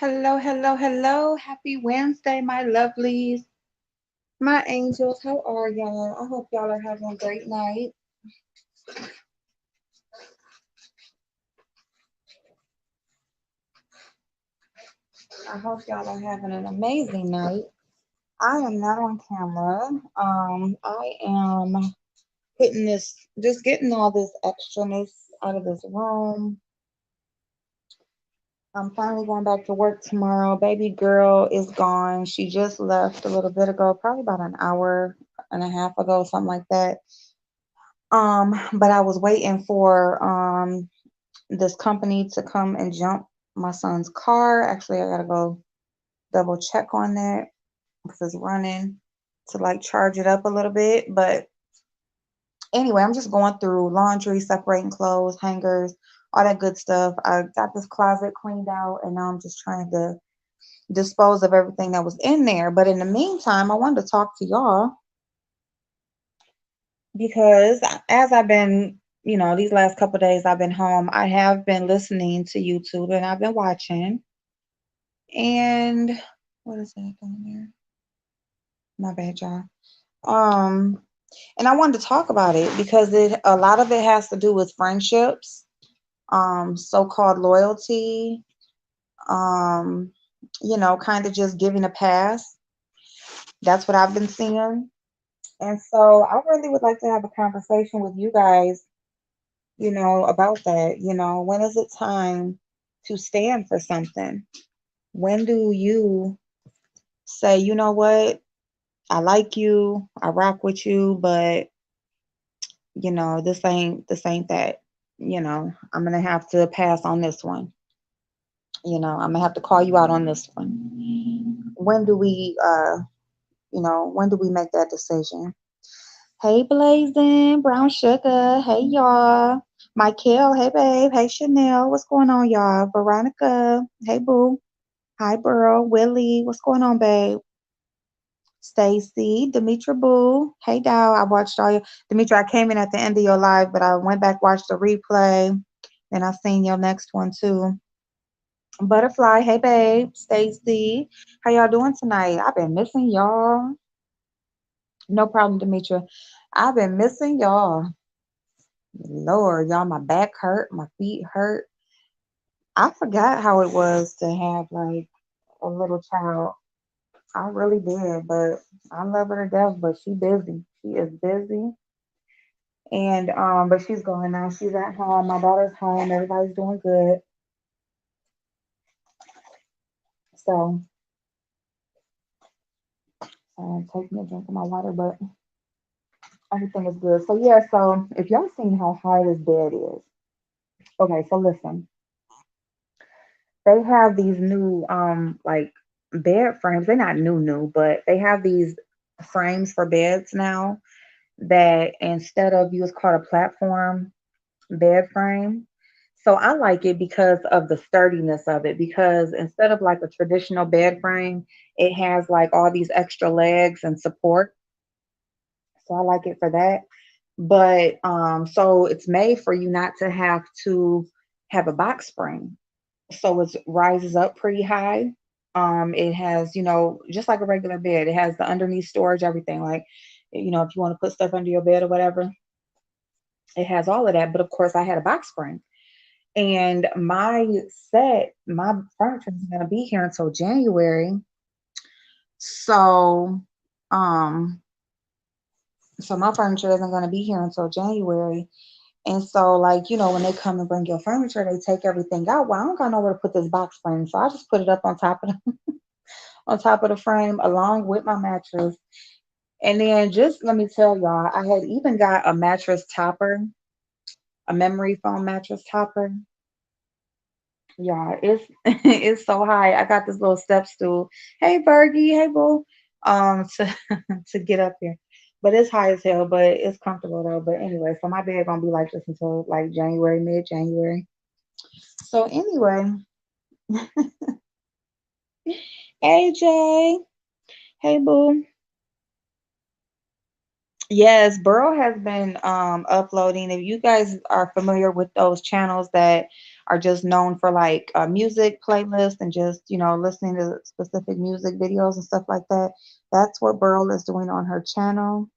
Hello, hello, hello. Happy Wednesday, my lovelies, my angels. How are y'all? I hope y'all are having a great night. I hope y'all are having an amazing night. I am not on camera. I am putting this, just getting all this extraness out of this room. I'm finally going back to work tomorrow. Baby girl is gone. She just left a little bit ago, probably about an hour and a half ago, something like that. But I was waiting for this company to come and jump my son's car. Actually, I gotta go double check on that because it's running to like charge it up a little bit. But anyway, I'm just going through laundry, separating clothes, hangers, all that good stuff. I got this closet cleaned out and now I'm just trying to dispose of everything that was in there. But in the meantime, I wanted to talk to y'all because as I've been, these last couple of days I've been home, I have been listening to YouTube and I've been watching. And what is that down there? My bad, y'all. Um, and I wanted to talk about it because a lot of it has to do with friendships, so-called loyalty, um, kind of just giving a pass. That's what I've been seeing. And so I really would like to have a conversation with you guys, about that. When is it time to stand for something? When do you say, you know what, I like you, I rock with you, but this ain't that. I'm gonna have to pass on this one. I'm gonna have to call you out on this one. When do we make that decision? Hey Blazing, Brown Sugar, hey y'all. Michael, hey babe, hey Chanel, what's going on, y'all? Veronica, hey boo. Hi Burl, Willie, what's going on, babe? Stacy, Demetra Boo. Hey, Dow. I watched all your Demetra. I came in at the end of your live, but I went back watched the replay, and I seen your next one too. Butterfly. Hey, babe. Stacy. How y'all doing tonight? I've been missing y'all. No problem, Demetra. I've been missing y'all. Lord, y'all, my back hurt, my feet hurt. I forgot how it was to have like a little child. I really did, but I love her to death. But she busy. She is busy. And but she's going now. She's at home. My daughter's home. Everybody's doing good. So taking a drink of my water, but everything is good. So yeah, so if y'all seen how high this bed is, okay, so listen. They have these new like bed frames. They're not new, but they have these frames for beds now that instead of you, it's called a platform bed frame. So I like it because of the sturdiness of it. Because instead of like a traditional bed frame, it has like all these extra legs and support. So I like it for that. But so it's made for you not to have to have a box spring. So it rises up pretty high. It has, just like a regular bed, it has the underneath storage, everything. Like, if you want to put stuff under your bed or whatever, it has all of that. But of course, I had a box spring. And my furniture is gonna be here until January. So, um, so my furniture isn't gonna be here until January. And so, like, when they come and bring your furniture, they take everything out. Well, I don't got nowhere to put this box frame, so I just put it up on top of the on top of the frame along with my mattress. And then just let me tell y'all, I had even got a mattress topper, a memory foam mattress topper. Yeah, it's it's so high. I got this little step stool. Hey Bergie, hey boo. To to get up here. But it's high as hell, but it's comfortable though. But anyway, so my bed gonna be like this until like January, mid-January. So anyway, AJ, hey boo. Yes, Burrow has been uploading. If you guys are familiar with those channels that are just known for like music playlists and just, listening to specific music videos and stuff like that. That's what Burl is doing on her channel.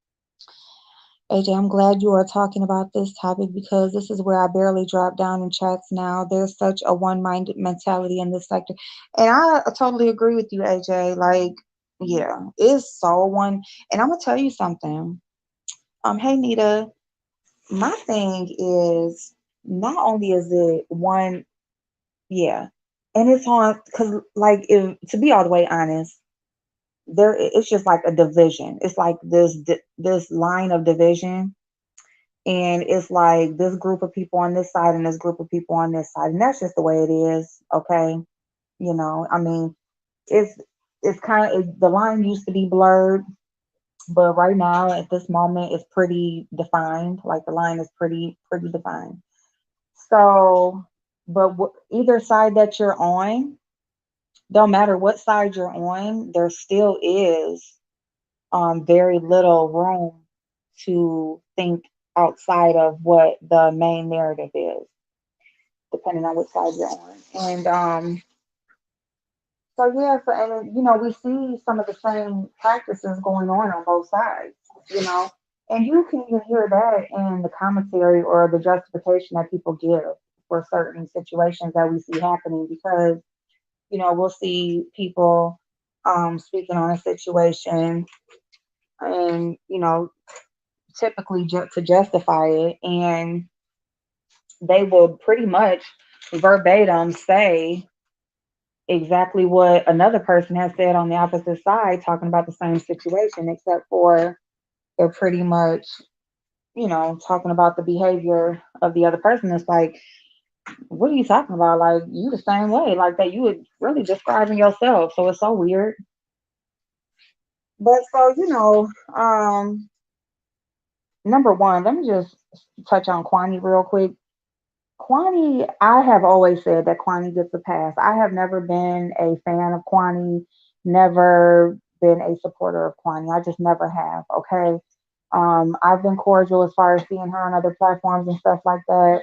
AJ, I'm glad you are talking about this topic because this is where I barely drop down in chats now. There's such a one-minded mentality in this sector. And I totally agree with you, AJ. Like, yeah, it's so one. And I'm gonna tell you something. Hey Nita, my thing is not only is it one, yeah, and it's on because like if to be all the way honest, it's just like a division. It's like this line of division, and it's like this group of people on this side and this group of people on this side, and that's just the way it is. Okay, I mean, it's it's kind of the line used to be blurred, but right now at this moment it's pretty defined. Like the line is pretty defined. So, but either side that you're on, don't matter what side you're on, there still is very little room to think outside of what the main narrative is, depending on which side you're on. And so yeah, so and we see some of the same practices going on both sides, you know, and you can even hear that in the commentary or the justification that people give for certain situations that we see happening because we'll see people speaking on a situation and typically to justify it, and they will pretty much verbatim say exactly what another person has said on the opposite side talking about the same situation, except for they're pretty much talking about the behavior of the other person. It's like, what are you talking about? Like, you the same way, like that you would really describing yourself. So it's so weird. But so number one, let me just touch on Kwani real quick. Kwani, I have always said that Kwani gets a pass. I have never been a fan of Kwani, never been a supporter of Kwani. I just never have. Okay. I've been cordial as far as seeing her on other platforms and stuff like that.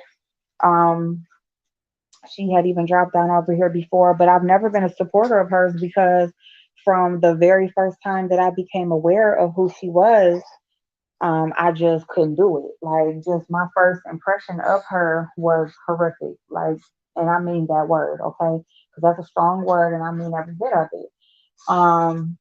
Um, she had even dropped down over here before, but I've never been a supporter of hers because from the very first time that I became aware of who she was, I just couldn't do it. Like, just my first impression of her was horrific. Like, and I mean that word, okay? Because that's a strong word, and I mean every bit of it. Um,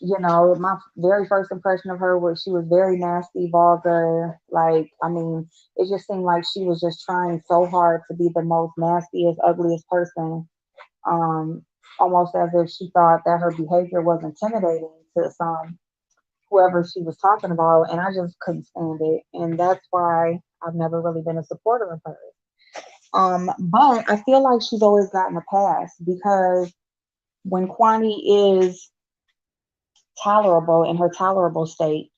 my very first impression of her was she was very nasty, vulgar. Like, I mean, it just seemed like she was just trying so hard to be the most nastiest, ugliest person. Um, Almost as if she thought that her behavior was intimidating to some whoever she was talking about, and I just couldn't stand it, and that's why I've never really been a supporter of her. But I feel like she's always gotten a pass because when Kwani is tolerable in her tolerable state,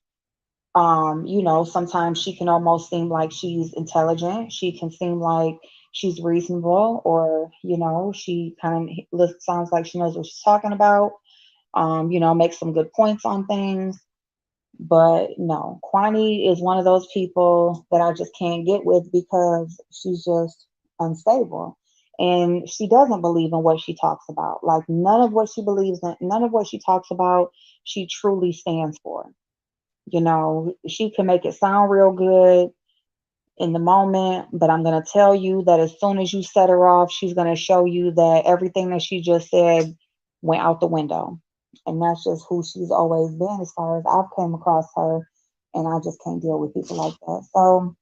sometimes she can almost seem like she's intelligent. She can seem like she's reasonable, or she kind of sounds like she knows what she's talking about. Makes some good points on things. But no, Kwani is one of those people that I just can't get with because she's just unstable. And she doesn't believe in what she talks about. Like, none of what she believes in, none of what she talks about, she truly stands for. She can make it sound real good in the moment, but I'm going to tell you that as soon as you set her off, she's going to show you that everything that she just said went out the window. And that's just who she's always been as far as I've come across her. And I just can't deal with people like that. So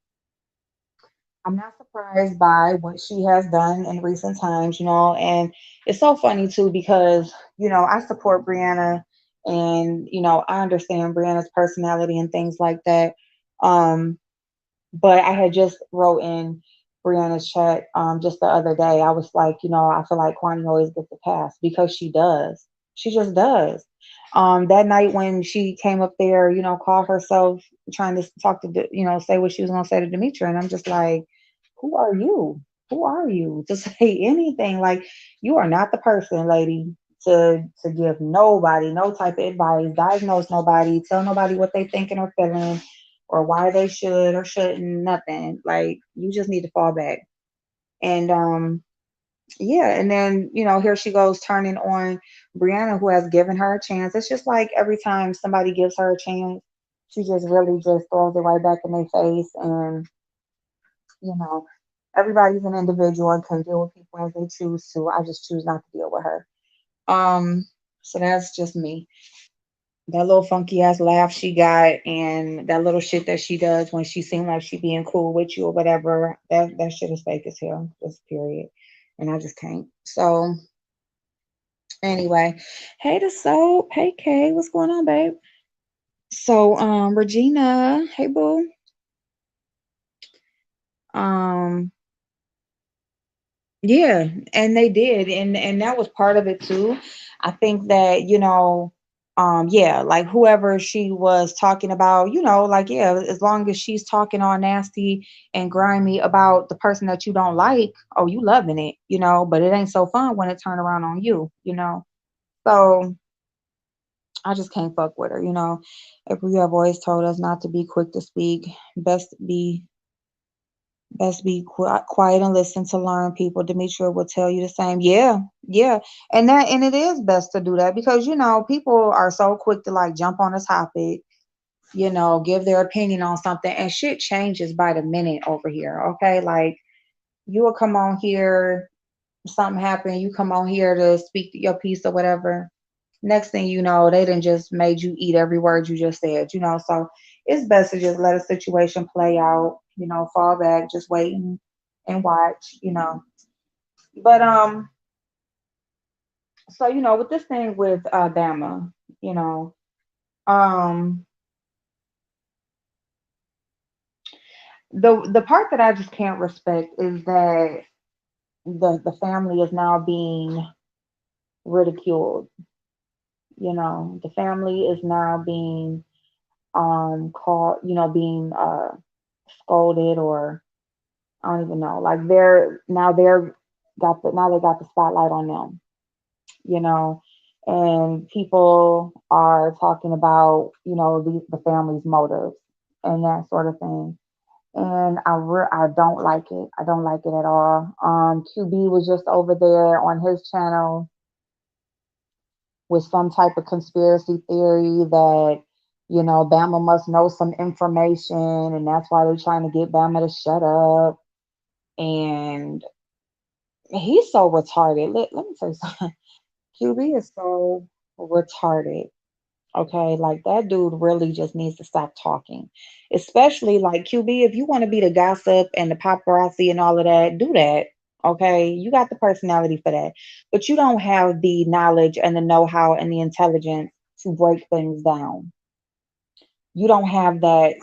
I'm not surprised by what she has done in recent times, and it's so funny too because, I support Brianna, and, I understand Brianna's personality and things like that. Um, but I had just wrote in Brianna's chat just the other day. I was like, I feel like Kwani always gets a pass because she does. She just does. That night when she came up there, called herself trying to talk to, say what she was going to say to Demetra. And I'm just like, who are you? Who are you to say anything? Like, you are not the person, lady, to give nobody no type of advice, diagnose nobody, tell nobody what they thinking or feeling, or why they should or shouldn't, nothing. Like, you just need to fall back. And yeah, and then, here she goes turning on Brianna, who has given her a chance. It's just like every time somebody gives her a chance, she just really just throws it right back in their face. And, you know, everybody's an individual and can deal with people as they choose to. I just choose not to deal with her. So that's just me. That little funky ass laugh she got and that little shit that she does when she seems like she being cool with you or whatever, that shit is fake as hell. Just period. And I just can't. So anyway, hey to Soap. Hey Kay, what's going on, babe? So Regina, hey boo. Um Yeah, and they did, and that was part of it too. I think that, yeah, like whoever she was talking about, like, yeah, as long as she's talking all nasty and grimy about the person that you don't like, oh, you loving it, but it ain't so fun when it turn around on you. So I just can't fuck with her. If we have always told us not to be quick to speak, best be quiet and listen to learn. People, Demetria will tell you the same. Yeah, yeah, and it is best to do that because people are so quick to like jump on a topic, give their opinion on something, and shit changes by the minute over here. Okay, like you will come on here, something happen, you come on here to speak your piece or whatever. Next thing you know, they done just made you eat every word you just said. So it's best to just let a situation play out, fall back, just wait and watch. But so with this thing with Bama, you know, um the part that I just can't respect is that the family is now being ridiculed. The family is now being called, being scolded, or I don't even know. Like they got the spotlight on them, you know, and people are talking about, the family's motives and that sort of thing. And I don't like it. I don't like it at all. QB was just over there on his channel with some type of conspiracy theory that, Bama must know some information and that's why they're trying to get Bama to shut up. And he's so retarded. Let me tell you something. QB is so retarded. Okay, like that dude really just needs to stop talking. Especially like QB, if you want to be the gossip and the paparazzi and all of that, do that. Okay, you got the personality for that, but you don't have the knowledge and the know-how and the intelligence to break things down. You don't have that.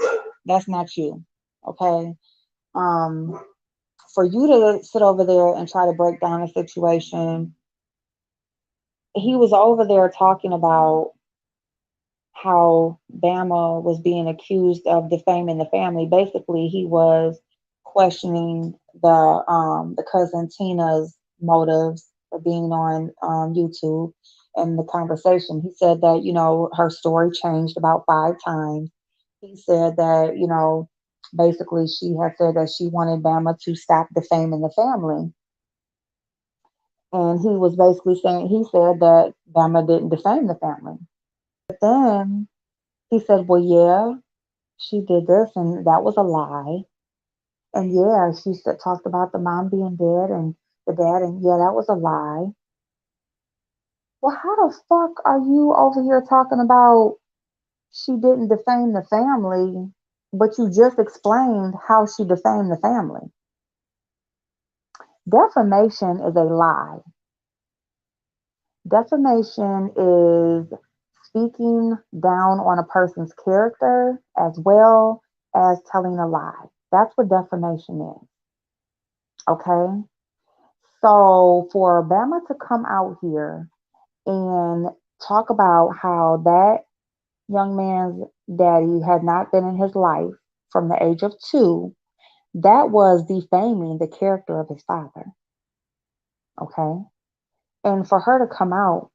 That's not you. Okay. Um, for you to sit over there and try to break down a situation, he was over there talking about how Bama was being accused of defaming the family. Basically, he was questioning the cousin Tina's motives for being on YouTube and the conversation. He said that her story changed about 5 times. He said that basically she had said that she wanted Bama to stop defaming the family. And he was basically saying, he said that Bama didn't defame the family. But then he said, well, yeah, she did this, and that was a lie. And yeah, she said, talked about the mom being dead and the dad, and yeah, that was a lie. Well, how the fuck are you over here talking about she didn't defame the family, but you just explained how she defamed the family? Defamation is a lie. Defamation is speaking down on a person's character as well as telling a lie. That's what defamation is. Okay. So for Bama to come out here and talk about how that young man's daddy had not been in his life from the age of 2, that was defaming the character of his father. Okay. And for her to come out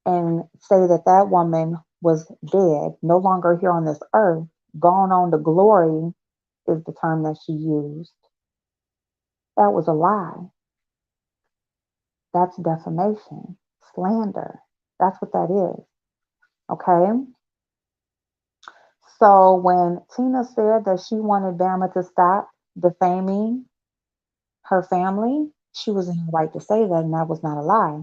and say that that woman was dead, no longer here on this earth, gone on to glory is the term that she used. That was a lie. That's defamation, slander. That's what that is. Okay. So when Tina said that she wanted Bama to stop defaming her family, she was in the right to say that, and that was not a lie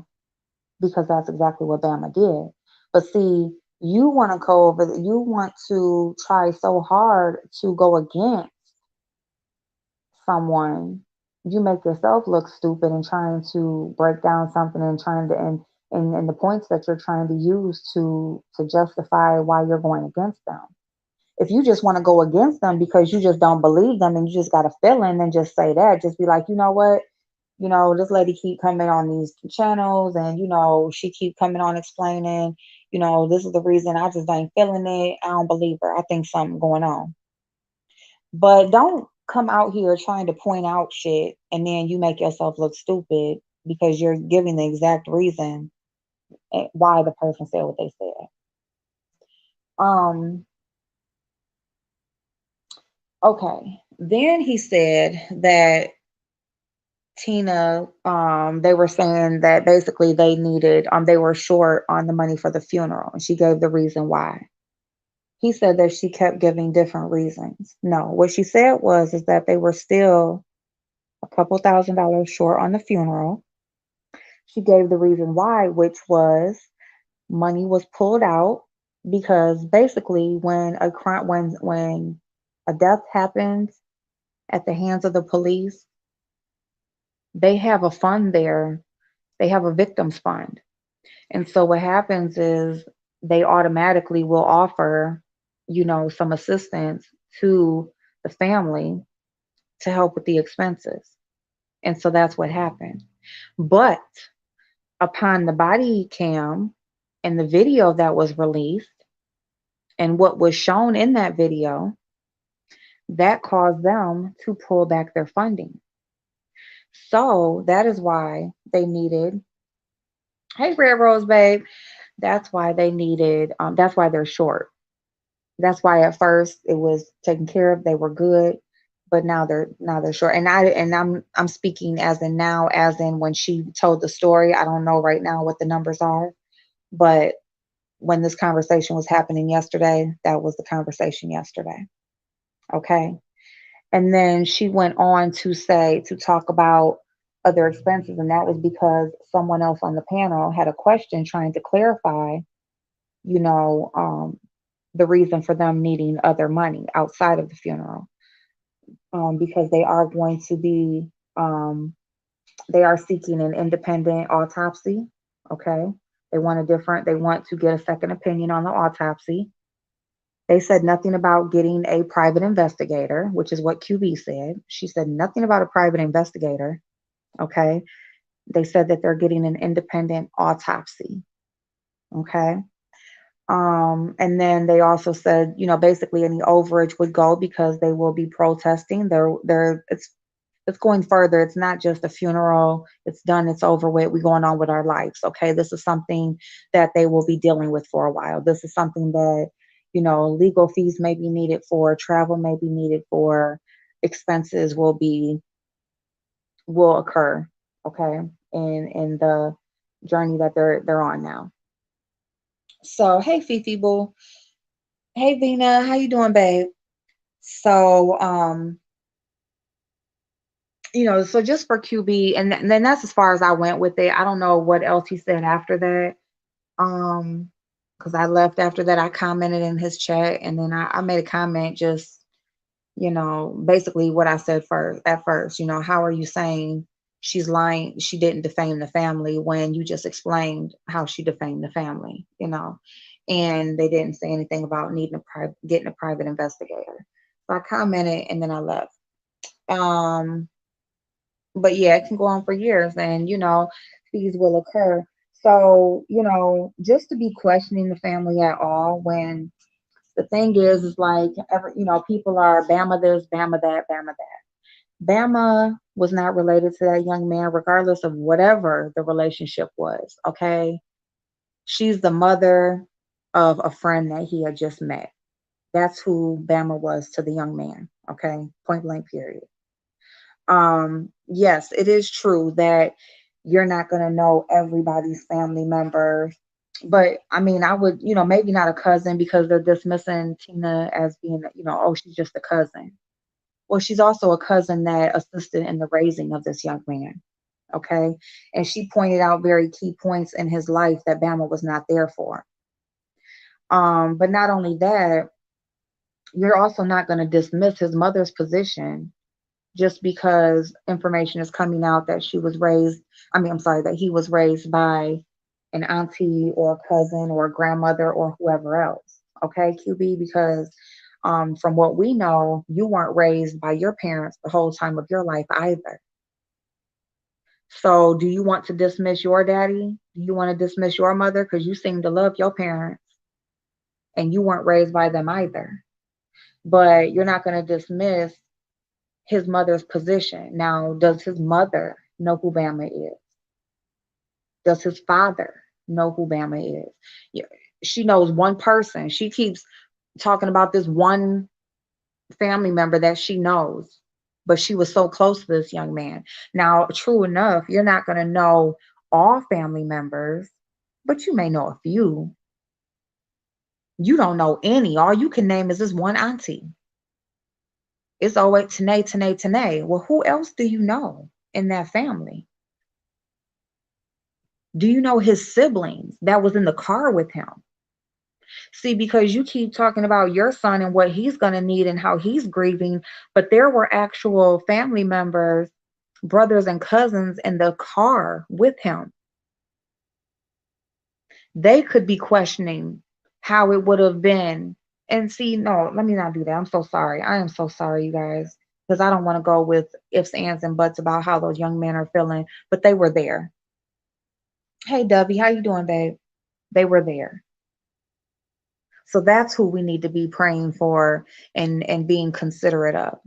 because that's exactly what Bama did. But see, you want to go over, you want to try so hard to go against someone. You make yourself look stupid and trying to break down something and trying to and the points that you're trying to use to justify why you're going against them. If you just want to go against them because you just don't believe them and you just got a feeling, then just say that. Just be like, you know what? This lady keep coming on these channels and, she keep coming on explaining, this is the reason I just ain't feeling it. I don't believe her. I think something going on. But don't come out here trying to point out shit and then you make yourself look stupid because you're giving the exact reason why the person said what they said. Um, okay. Then he said that Tina, they were saying that basically they were short on the money for the funeral, and she gave the reason why. He said that she kept giving different reasons. No, what she said is that they were still a couple $1,000s short on the funeral. She gave the reason why, which was money was pulled out because basically when a crime, when a death happens at the hands of the police, they have a fund there. They have a victims fund. And so what happens is they automatically will offer, some assistance to the family to help with the expenses. And so that's what happened. But upon the body cam and the video that was released and what was shown in that video, that caused them to pull back their funding. So that is why they needed, hey, Red Rose, babe. That's why they needed, that's why they're short. That's why at first it was taken care of. They were good, but now they're short. And I'm speaking as in now, as in when she told the story. I don't know right now what the numbers are, but when this conversation was happening yesterday, that was the conversation yesterday. Okay. And then she went on to talk about other expenses, and that was because someone else on the panel had a question trying to clarify, you know, um, the reason for them needing other money outside of the funeral, because um, they are seeking an independent autopsy. Okay. They want to get a second opinion on the autopsy. They said nothing about getting a private investigator, which is what QB said. She said nothing about a private investigator. Okay. They said that they're getting an independent autopsy. Okay. And then they also said, basically any overage would go because they will be protesting. It's going further. It's not just a funeral. It's done. It's over with. We're going on with our lives. Okay. This is something that they will be dealing with for a while. This is something that, legal fees may be needed for, travel may be needed for, expenses will occur. Okay. In the journey that they're on now. So, hey, Fifi boo. Hey, Vina, how you doing, babe? So, so just for QB, and then that's as far as I went with it. I don't know what else he said after that. Because I left after that. I commented in his chat, and then I made a comment just, basically what I said at first. How are you saying she's lying? She didn't defame the family when you just explained how she defamed the family, and they didn't say anything about getting a private investigator. So I commented and then I left. But yeah, it can go on for years, and these will occur. So just to be questioning the family at all when the thing is like people are Bama this, Bama that, Bama that. Bama was not related to that young man, regardless of whatever the relationship was. Okay, she's the mother of a friend that he had just met. That's who Bama was to the young man. Okay, point blank, period. Yes, it is true that you're not going to know everybody's family member. But I mean, I would, maybe not a cousin because they're dismissing Tina as being, oh, she's just a cousin. Well, she's also a cousin that assisted in the raising of this young man. Okay. And she pointed out very key points in his life that Bama was not there for. But not only that, you're also not going to dismiss his mother's position just because information is coming out that she was raised, I mean, I'm sorry, that he was raised by an auntie or a cousin or a grandmother or whoever else. Okay, QB, because from what we know, you weren't raised by your parents the whole time of your life either. So, do you want to dismiss your daddy? Do you want to dismiss your mother? Because you seem to love your parents and you weren't raised by them either. But you're not going to dismiss his mother's position. Now, does his mother know who Bama is? Does his father know who Bama is? Yeah, she knows one person. She keeps talking about this one family member that she knows, but she was so close to this young man. Now, true enough, you're not going to know all family members, but you may know a few. You don't know any. All you can name is this one auntie. It's always Tanae, Tanae, Tanae. Well, who else do you know in that family? Do you know his siblings that was in the car with him? See, because you keep talking about your son and what he's going to need and how he's grieving, but there were actual family members, brothers and cousins in the car with him. They could be questioning how it would have been. And see, no, let me not do that. I'm so sorry. I am so sorry, you guys, because I don't want to go with ifs, ands, and buts about how those young men are feeling, but they were there. Hey, Dubby, how you doing, babe? They were there. So that's who we need to be praying for and being considerate of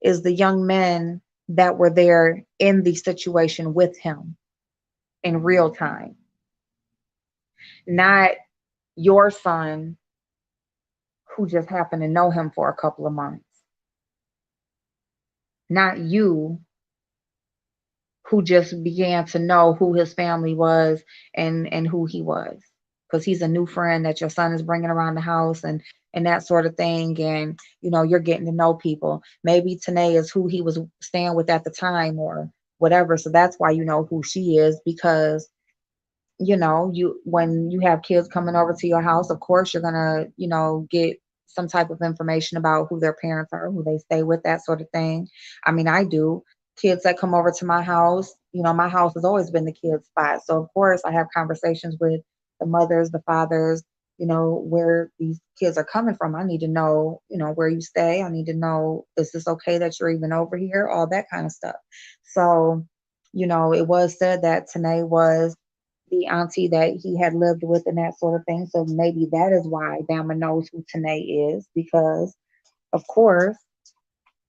is the young men that were there in the situation with him in real time, not your son who just happened to know him for a couple of months, not you who just began to know who his family was and who he was because he's a new friend that your son is bringing around the house and that sort of thing. And you're getting to know people. Maybe Tanae is who he was staying with at the time or whatever, so that's why you know who she is, because you when you have kids coming over to your house, of course you're gonna get some type of information about who their parents are, who they stay with, that sort of thing. I mean, I do. Kids that come over to my house, my house has always been the kids spot, so of course I have conversations with the mothers, the fathers, where these kids are coming from. I need to know, where you stay. I need to know, is this okay that you're even over here, all that kind of stuff. So it was said that Tanae was the auntie that he had lived with and that sort of thing. So maybe that is why Bama knows who Tanae is, because of course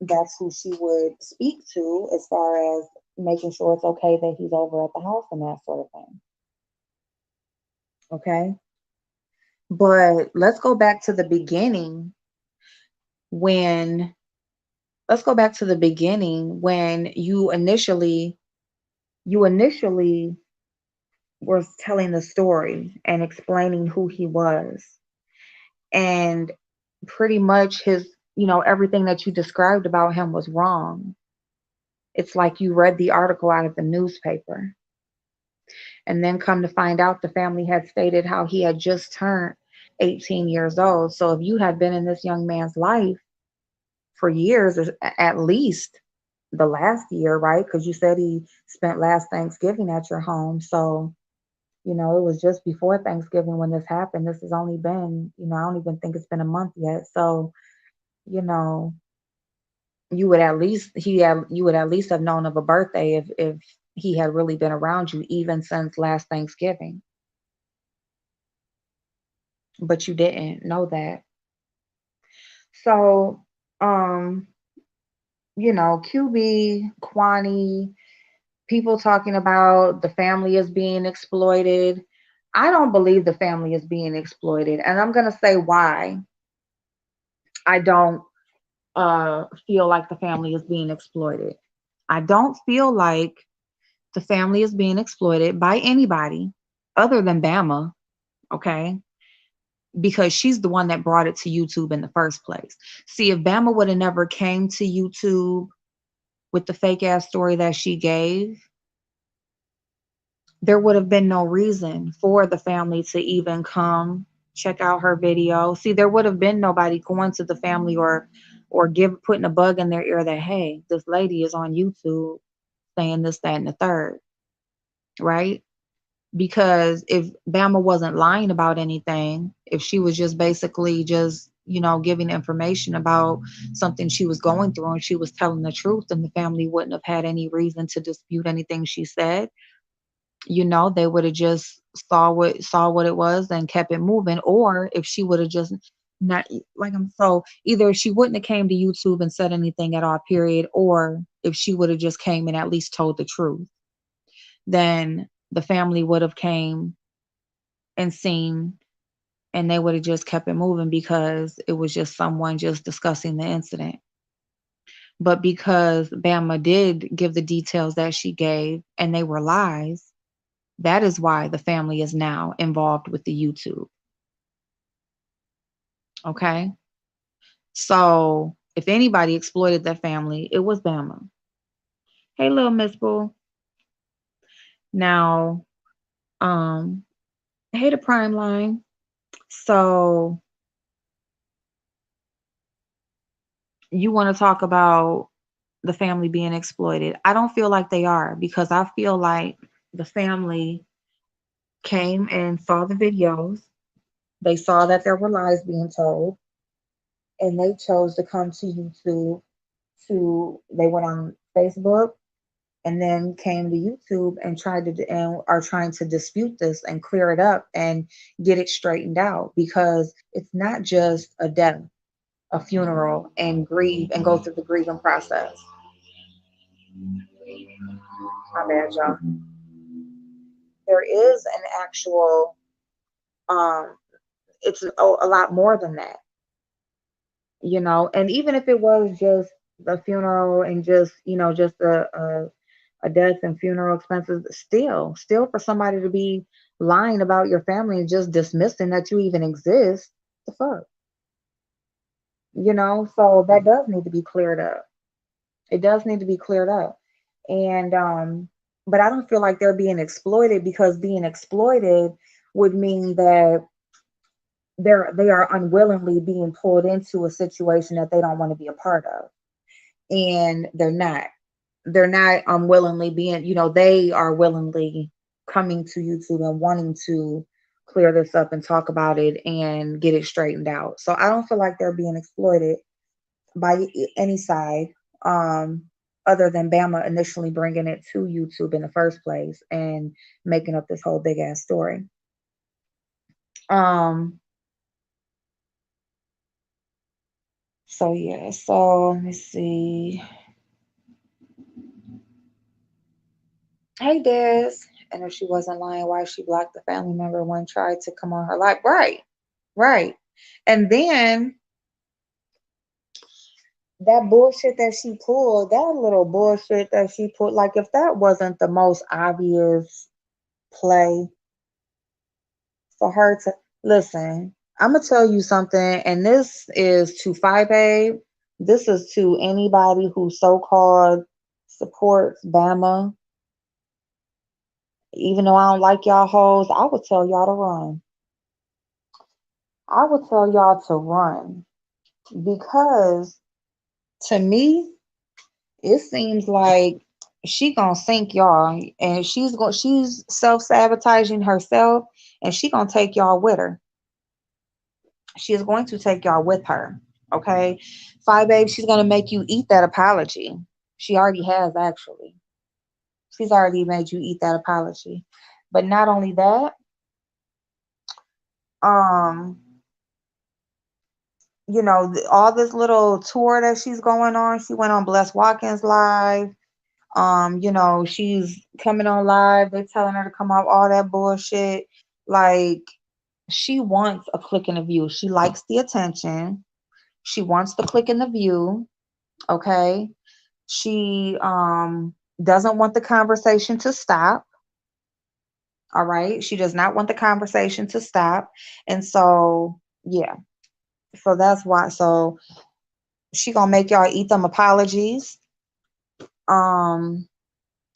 that's who she would speak to as far as making sure it's okay that he's over at the house and that sort of thing. Okay. But when let's go back to the beginning when you initially was telling the story and explaining who he was, and pretty much his, everything that you described about him was wrong. It's like you read the article out of the newspaper and then come to find out the family had stated how he had just turned 18 years old. So if you had been in this young man's life for years, at least the last year, right? Because you said he spent last Thanksgiving at your home. So, it was just before Thanksgiving when this happened. This has only been, I don't even think it's been a month yet. So, you know, you would at least have known of a birthday if he had really been around you even since last Thanksgiving. But you didn't know that. So, um, QB, Kwani, people talking about the family is being exploited. I don't believe the family is being exploited, and I'm gonna say why I don't feel like the family is being exploited. I don't feel like the family is being exploited by anybody other than Bama, okay? Because she's the one that brought it to YouTube in the first place. See, if Bama would have never came to YouTube with the fake ass story that she gave, there would have been no reason for the family to even come check out her video. See, there would have been nobody going to the family or give putting a bug in their ear that, hey, this lady is on YouTube saying this, that, and the third, right? Because if Bama wasn't lying about anything, if she was just basically just, giving information about something she was going through and she was telling the truth, then the family wouldn't have had any reason to dispute anything she said. They would have just saw what it was and kept it moving. Or if she would have just not like I'm so either she wouldn't have came to YouTube and said anything at all, period, or if she would have just came and at least told the truth, then the family would have came and seen and they would have just kept it moving because it was just someone just discussing the incident. But because Bama did give the details that she gave and they were lies, that is why the family is now involved with the YouTube. Okay. So if anybody exploited that family, it was Bama. Hey, little Miss Boo. Now, hey, the Prime Line. So you want to talk about the family being exploited? I don't feel like they are, because I feel like the family came and saw the videos. They saw that there were lies being told, and they chose to come to YouTube. They went on Facebook and then came to YouTube and tried to and are trying to dispute this and clear it up and get it straightened out, because it's not just a death, a funeral, and grieve and go through the grieving process. My bad, y'all. There is an actual um it's a lot more than that, and even if it was just the funeral and just just a death and funeral expenses, still for somebody to be lying about your family and just dismissing that you even exist, the fuck, so that does need to be cleared up. It does need to be cleared up. And but I don't feel like they're being exploited, because being exploited would mean that they are unwillingly being pulled into a situation that they don't want to be a part of. And they're not unwillingly being, they are willingly coming to YouTube and wanting to clear this up and talk about it and get it straightened out. So I don't feel like they're being exploited by any side, um, other than Bama initially bringing it to YouTube in the first place and making up this whole big ass story. Um, so yeah, so let me see. Hey, Des. And if she wasn't lying, why she blocked the family member when tried to come on her live? Right, right. And then that bullshit that she pulled, that little bullshit that she pulled, like if that wasn't the most obvious play for her to listen, I'm gonna tell you something, and this is to Five Babe. This is to anybody who so-called supports Bama. Even though I don't like y'all hoes, I would tell y'all to run. I would tell y'all to run, because to me, it seems like she gonna sink y'all, and she's self-sabotaging herself, and she gonna take y'all with her. She is going to take y'all with her. Okay. Five Babe, she's gonna make you eat that apology. She already has, actually. She's already made you eat that apology. But not only that, um, all this little tour that she's going on. She went on Bless Watkins live. She's coming on live. They're telling her to come off all that bullshit. Like, she wants a click in the view. She likes the attention. She wants the click in the view. Okay. She doesn't want the conversation to stop. All right. She does not want the conversation to stop. And so, yeah. So that's why. So she gonna make y'all eat them apologies. Um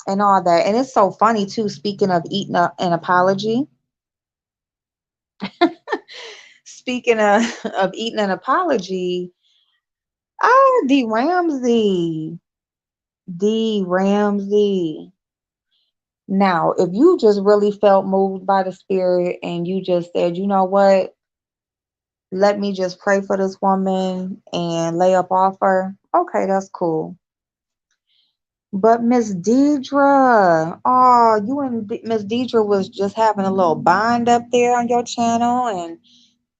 and all that. And it's so funny too, speaking of eating an apology. Speaking of, of eating an apology, D Ramsey. D Ramsey. Now, if you just really felt moved by the spirit and you just said, you know what, let me just pray for this woman and lay up off her, okay, that's cool. But Miss Deidre, oh, you and Miss Deidre was just having a little bind up there on your channel, and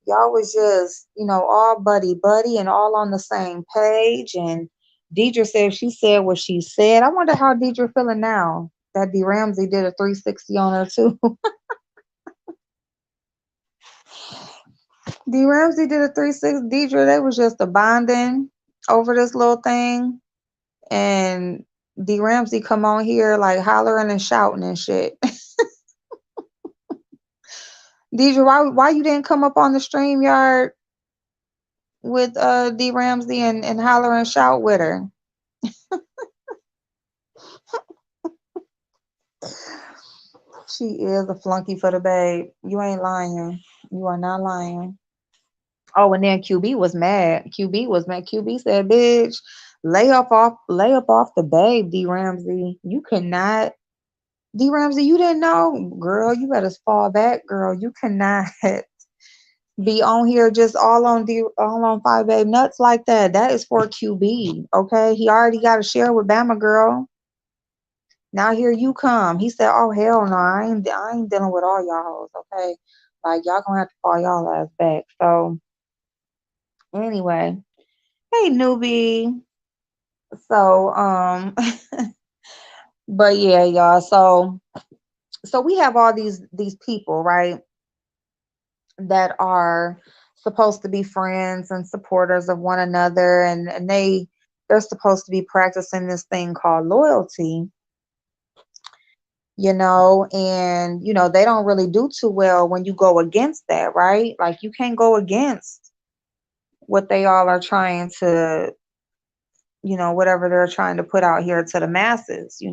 y'all was just, all buddy buddy and all on the same page. And Deidre said she said what she said. I wonder how Deidre feeling now that D Ramsey did a 360 on her too. D Ramsey did a 360. Deidre, they was just a bonding over this little thing, and D Ramsey come on here like hollering and shouting and shit. Deidre, why you didn't come up on the stream yard with D Ramsey and holler and shout with her? She is a flunky for the babe. You ain't lying. You are not lying. Oh, and then QB was mad. QB was mad. QB said, "Bitch, lay up off the babe, D Ramsey. You cannot, D Ramsey. You didn't know, girl. You better fall back, girl. You cannot be on here just all on five babe nuts like that. That is for QB. Okay, he already got to share with Bama girl. Now here you come." He said, "Oh hell no, I ain't dealing with all y'all hoes, okay? Like y'all gonna have to fall y'all ass back." So anyway, hey newbie. So but yeah, y'all. So we have all these people, right, that are supposed to be friends and supporters of one another, and they're supposed to be practicing this thing called loyalty, and they don't really do too well when you go against that, right? Like you can't go against what they all are trying to, whatever they're trying to put out here to the masses. You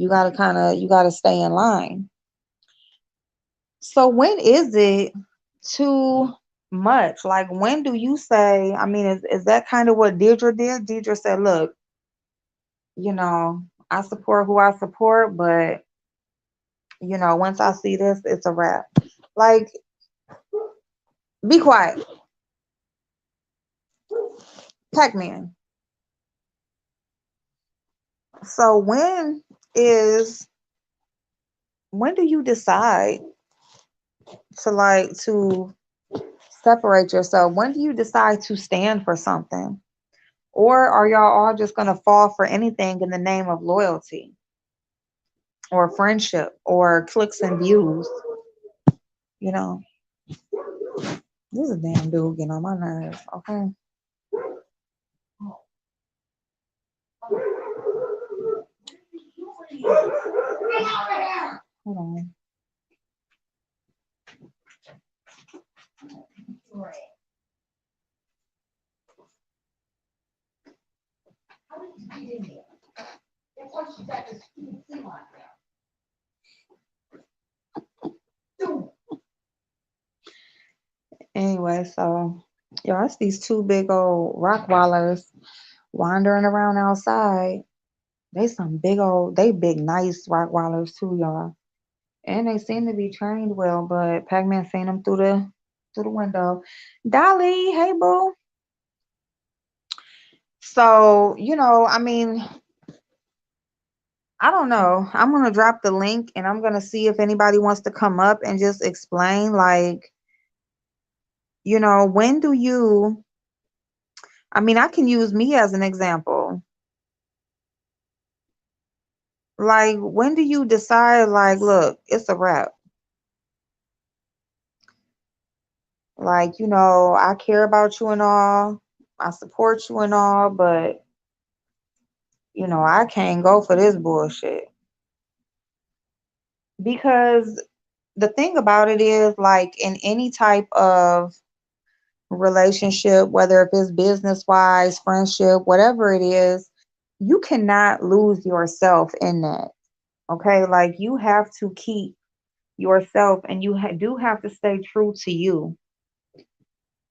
got to stay in line. So when is it too much? Like when do you say, I mean, is that kind of what Deirdre did? Deirdre said, "Look, I support who I support, but once I see this, it's a wrap." Like, be quiet. Pac-Man. So is when do you decide to separate yourself? When do you decide to stand for something? Or are y'all all just gonna fall for anything in the name of loyalty or friendship or clicks and views? You know, this is a damn dude getting on my nerves, okay? Hold on. Anyway, so y'all, it's these two big old rock wallers wandering around outside. They big nice rock wallers too, y'all. And they seem to be trained well, but Pac-Man seen them through the window. Dolly, hey boo. So, I mean, I don't know. I'm gonna drop the link and I'm gonna see if anybody wants to come up and just explain, like, when do you, I mean, I can use me as an example. Like, when do you decide, like, look, it's a wrap? Like, I care about you and all, I support you and all, but I can't go for this bullshit. Because the thing about it is, like, in any type of relationship, whether if it's business wise, friendship, whatever it is, you cannot lose yourself in that. Okay. Like, you have to keep yourself, and you do have to stay true to you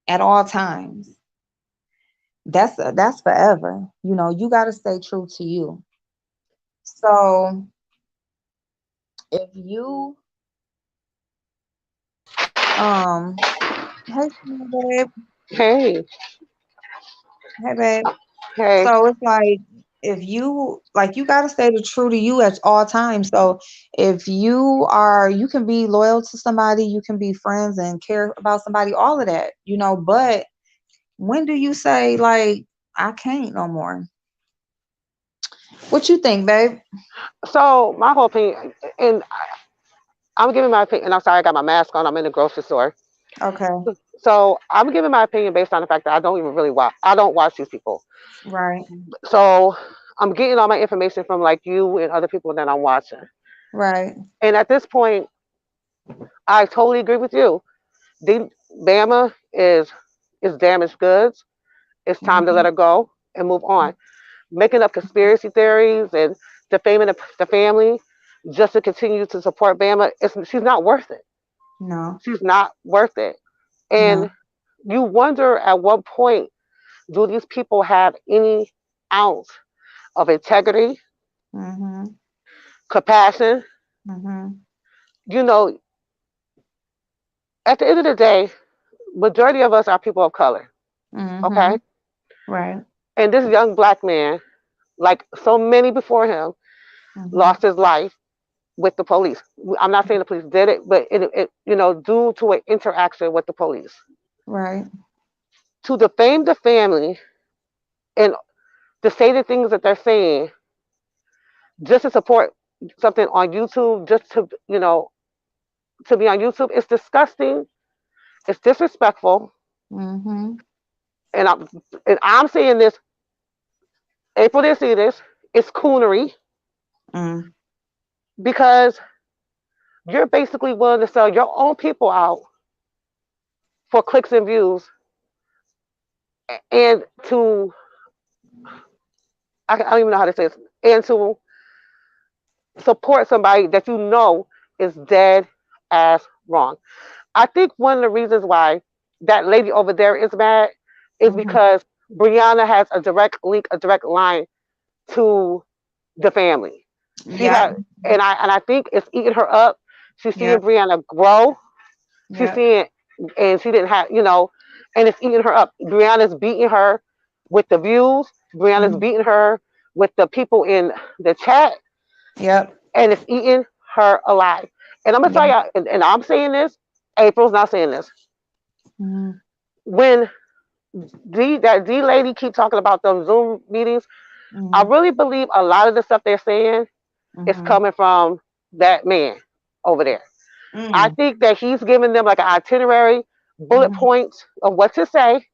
at all times. That's forever. You got to stay true to you. So if you, um, hey, babe, Hey, hey, babe. hey. So it's like, if you, like, you got to stay true to you at all times. So if you can be loyal to somebody, you can be friends and care about somebody, all of that, but when do you say, like, I can't no more? What you think, babe? So my whole opinion, and I'm giving my opinion. And I'm sorry, I got my mask on. I'm in the grocery store. Okay. So I'm giving my opinion based on the fact that I don't even really watch. I don't watch these people. Right. So I'm getting all my information from like you and other people that I'm watching. Right. And at this point, I totally agree with you. The Bama is damaged goods. It's time to let Mhm. her go and move on. Making up conspiracy theories and defaming the family just to continue to support Bama, she's not worth it. No. She's not worth it. No. And you wonder at what point do these people have any ounce of integrity, Mhm. compassion? Mhm. You know, at the end of the day, majority of us are people of color. Okay? Mhm. Right. And this young black man, like so many before him, Mhm. lost his life with the police. I'm not saying the police did it, but due to an interaction with the police. Right. To defame the family and to say the things that they're saying just to support something on YouTube, just to be on YouTube, it's disgusting. It's disrespectful, Mhm. and I'm saying this. April didn't see this. It's coonery Mm. because you're basically willing to sell your own people out for clicks and views, and to I don't even know how to say this, and to support somebody that you know is dead ass wrong. I think one of the reasons why that lady over there is mad is Mhm. because Brianna has a direct link, a direct line to the family. She Yep. had, and I think it's eating her up. She's seeing Yep. Brianna grow. She's Yep. seeing, and she didn't have, and it's eating her up. Brianna's beating her with the views. Brianna's Mhm. beating her with the people in the chat, Yep. and it's eating her alive. And I'm gonna tell Yep. y'all, and I'm saying this. April's not saying this. Mhm. When that D lady keep talking about them Zoom meetings, I Mhm. really believe a lot of the stuff they're saying is Mhm. coming from that man over there. I Mm. think that he's giving them like an itinerary, bullet Mhm. points of what to say,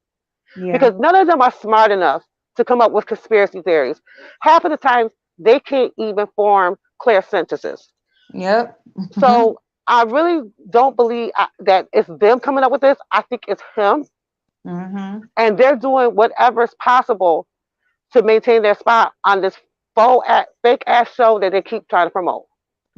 Yeah. because none of them are smart enough to come up with conspiracy theories. Half of the time, they can't even form clear sentences. Yep. Mhm. So I really don't believe that it's them coming up with this. I think it's him, Mhm. and they're doing whatever is possible to maintain their spot on this fake ass show that they keep trying to promote.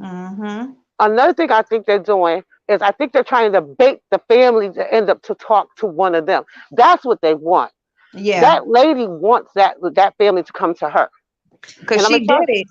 Mhm. Another thing I think they're doing is I think they're trying to bait the family to end up to talk to one of them. That's what they want. Yeah. That lady wants that family to come to her. Cause And I'm she gonna did tell it.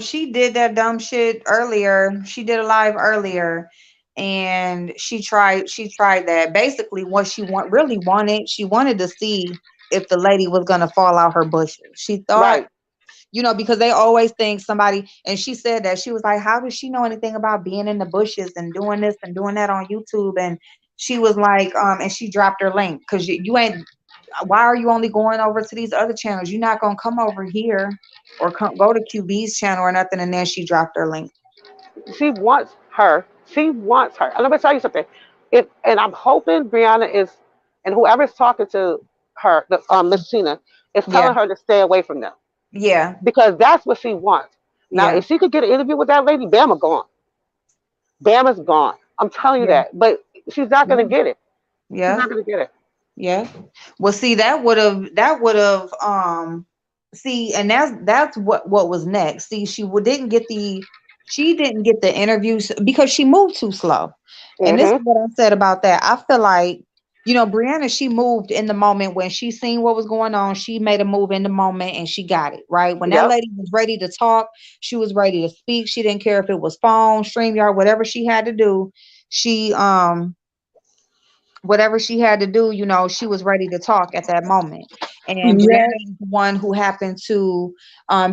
She did that dumb shit earlier. She did a live earlier, and she tried that. Basically, what she wanted to see if the lady was gonna fall out her bushes. She thought, right. because they always think somebody, and she said that, she was like, how does she know anything about being in the bushes and doing this and doing that on YouTube? And she was like, and she dropped her link, because you ain't, why are you only going over to these other channels? You're not gonna come over here or go to QB's channel or nothing. And then she dropped her link. She wants her. She wants her. And let me tell you something. And I'm hoping Brianna is, and whoever's talking to her, Miss Tina, is Yeah. telling her to stay away from them. Yeah. because that's what she wants. Now, Yeah. if she could get an interview with that lady, Bama gone. Bama's gone. I'm telling you Yeah. that. But she's not Yeah. gonna get it. She's Yeah. not gonna get it. Yeah. Well, see, see, and that's what was next. See, she didn't get the interviews because she moved too slow. And this is Mhm. what I said about that. I feel like, Brianna, she moved in the moment when she seen what was going on. She made a move in the moment and she got it, right? When that Yep. lady was ready to talk, she was ready to speak. She didn't care if it was phone, StreamYard, whatever she had to do. She whatever she had to do, she was ready to talk at that moment. And Yes, Brianna is the one who happened to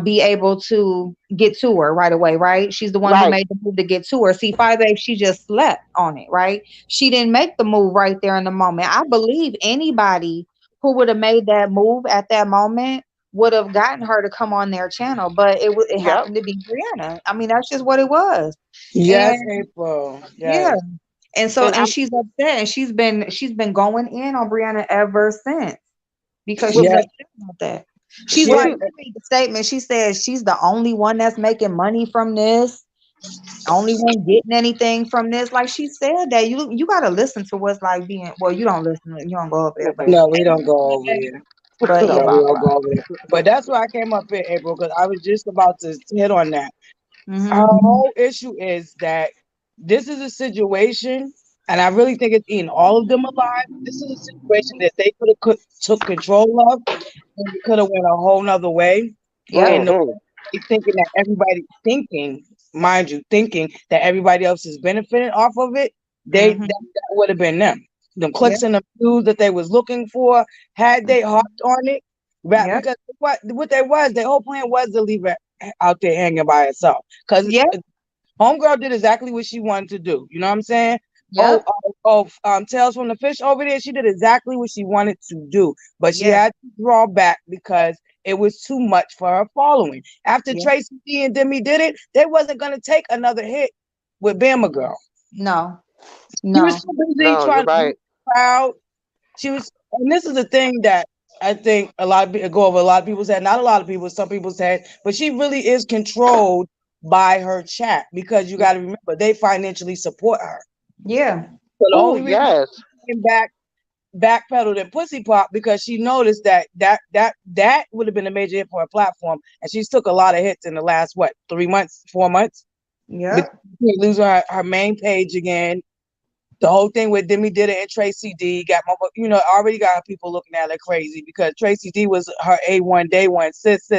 be able to get to her right away, right? She's the one who Right. made the move to get to her. See, Five A, she just slept on it, right? She didn't make the move right there in the moment. I believe anybody who would have made that move at that moment would have gotten her to come on their channel, but it Yep. happened to be Brianna. I mean, that's just what it was. yes, And April. yeah, Yes. And and I'm she's upset, and she's been going in on Brianna ever since because well, she's Yes. upset about that. She's well She like, see she made the statement. She says she's the only one that's making money from this, only one getting anything from this. Like she said that you got to listen to what's like being. Well, you don't listen. You don't go up there, but no, we ain't don't nothing go like over that. there. But no No, yeah, we bye don't bye. go over there. But that's why I came up here, April, because I was just about to hit on that. Our hmm whole issue is that this is a situation, and I really think it's eating all of them alive. This is a situation that they could have took control of, and it could have went a whole nother way. yep, And the Mhm. way they thinking that everybody thinking, mind you, thinking that everybody else is benefiting off of it, hmm that would have been them. Them yep, clicks and the views that they was looking for, had they hopped on it, right? yep, Because what they was, their whole plan was to leave it out there hanging by itself. Because yep, Homegirl did exactly what she wanted to do. You know what I'm saying? Oh, yep, Tales from the Fish over there. She did exactly what she wanted to do, but she yeah, had to draw back because it was too much for her following. After yeah. Tracy D and Demi did it, they wasn't gonna take another hit with Bama Girl. No, She was no, too busy No, you're trying to be right. proud. She was, and this is the thing that I think a lot of people go over. A lot of people said, not a lot of people, some people said, but she really is controlled by her chat because you got to remember they financially support her. yeah, So the Oh only reason yes. she came backpedaled and pussy pop because she noticed that would have been a major hit for her platform, and she's took a lot of hits in the last what 3 months, 4 months, between yep, losing her main page again. The whole thing with Demi did it and Tracy D got my, already got people looking at her crazy because Tracy D was her A1 day one sis.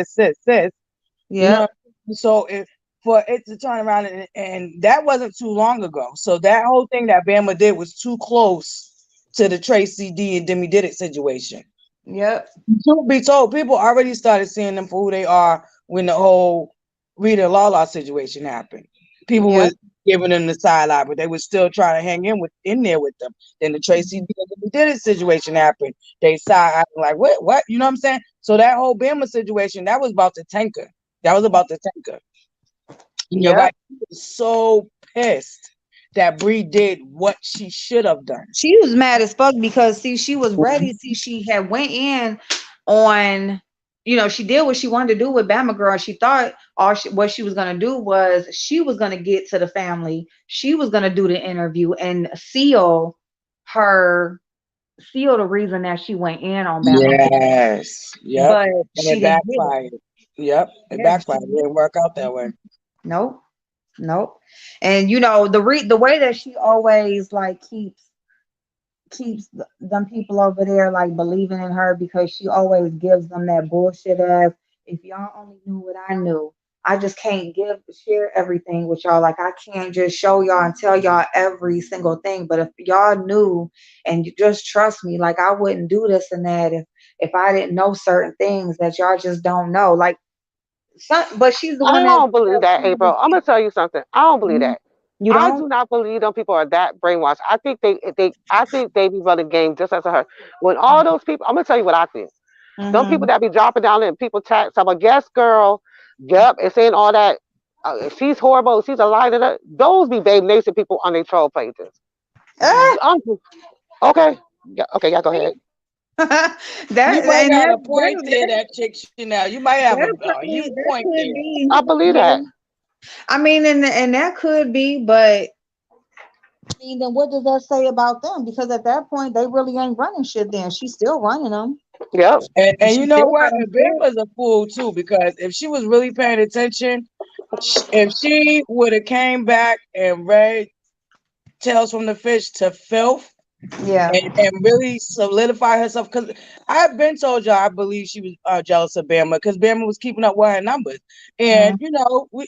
You know, yep, so if for it to turn around and that wasn't too long ago. So that whole thing that Bama did was too close to the Tracy D and Demi did it situation. yep, Truth be told, people already started seeing them for who they are when the whole Rita Lala situation happened. People yep, was giving them the side eye, but they was still trying to hang in there with them. Then the Tracy did it situation happened. They side eye like what? You know what I'm saying? So that whole Bama situation, that was about to tank her. That was about to tank her. And you're yep. right. He was so pissed that Bree did what she should have done. She was mad as fuck because see, she was ready. See, she had went in on, she did what she wanted to do with Bama Girl. She thought what she was gonna do was she was gonna get to the family. She was gonna do the interview and her seal the reason that she went in on Bama Girl. Yes. Yep. But And she it didn't get it. backfired. Yep. It Yeah, she backfired. It did. didn't work out that way. Nope, nope. And the way that she always like keeps them people over there like believing in her because she always gives them that bullshit ass. If y'all only knew what I knew, I just can't share everything with y'all. Like I can't just show y'all and tell y'all every single thing. But if y'all knew and you just trust me, like I wouldn't do this and that if I didn't know certain things that y'all just don't know. Like but she's the I one that don't believe that, April. I'm gonna tell you something. I don't believe Mhm. that. You I don't? do not believe them people are that brainwashed. I think they be running game just as her. When all those people, I'm gonna tell you what I think. Them people Mm-hmm. that be dropping down in people chat, I'm a yes girl, yep, and saying all that. She's horrible. She's a liar. Those be Babe Nation people on their troll pages. Ah, Um, okay, yeah, okay, yeah, go ahead. that You might and got that a point there, that chick Chanel. You might have a huge that point could there. be, I believe yeah. that. I mean, and that could be, but I mean, then what does that say about them? Because at that point, they really ain't running shit. Then she's still running them, Yep. And she you know still got what? them And set. Bama's a fool too, because if she was really paying attention, if she would have came back and read Tales from the Fish to Filth, Yeah. and really solidify herself. Because I've been told y'all I believe she was jealous of Bama because Bama was keeping up with her numbers. And, Mm-hmm.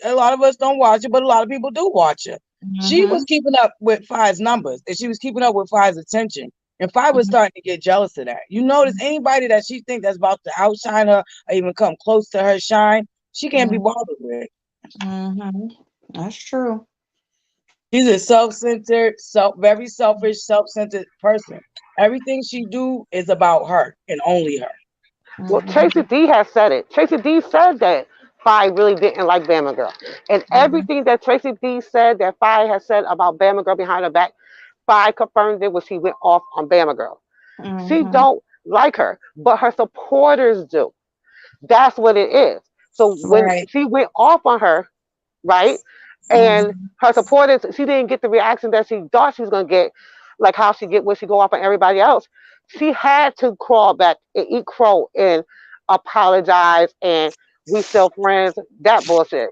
a lot of us don't watch it, but a lot of people do watch her. She Mm-hmm. was keeping up with Fi's numbers and she was keeping up with Fi's attention. And Fi was starting to get jealous of that. You notice anybody that she think that's about to outshine her or even come close to her shine, she can't be bothered with. Mm-hmm. That's true. She's a self-centered, very selfish, self-centered person. Everything she do is about her and only her. Well, Mm-hmm. Tracy D has said it. Tracy D said that Fi really didn't like Bama Girl. And Mm-hmm. everything that Tracy D said that Fi has said about Bama Girl behind her back, Fi confirmed it when she went off on Bama Girl. She Mm-hmm. don't like her, but her supporters do. That's what it is. So when Right. she went off on her, right, and Mm-hmm. her supporters, she didn't get the reaction that she thought she was gonna get, like how she get when she go off on everybody else. She had to crawl back and eat crow and apologize and we still friends. That bullshit.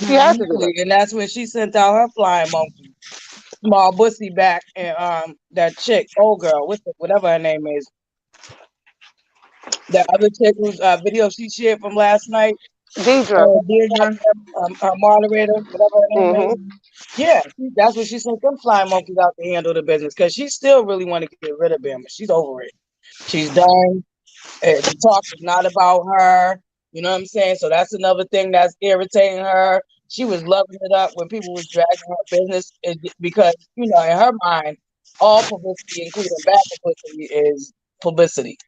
She had Mm-hmm. to do it. Exactly. And that's when she sent out her flying monkey, small bussy back, and that chick, old girl, whatever her name is, that other chick whose video she shared from last night, Deidre. Deirdre. her moderator, whatever her name is. Mm-hmm. Yeah, that's what she sent them flying monkeys out to handle the business because she still really want to get rid of Bama. She's over it. She's done. The talk is not about her. You know what I'm saying? So that's another thing that's irritating her. She was loving it up when people was dragging her business because, in her mind, all publicity, including bad publicity, is publicity.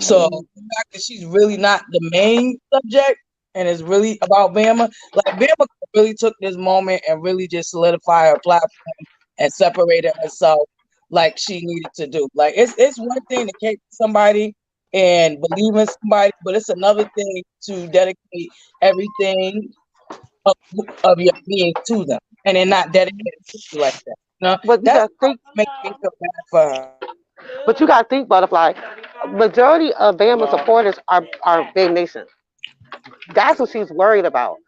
So Mm-hmm. the fact that she's really not the main subject and it's really about Bama, like Bama really took this moment and really just solidified her platform and separated herself like she needed to do. Like it's one thing to hate somebody and believe in somebody, but it's another thing to dedicate everything of, of your being to them, and then not dedicated to you like that. But you That's gotta what think. makes me feel bad for her. But you gotta think, butterfly. Majority of Bama supporters are Big Nation. That's what she's worried about.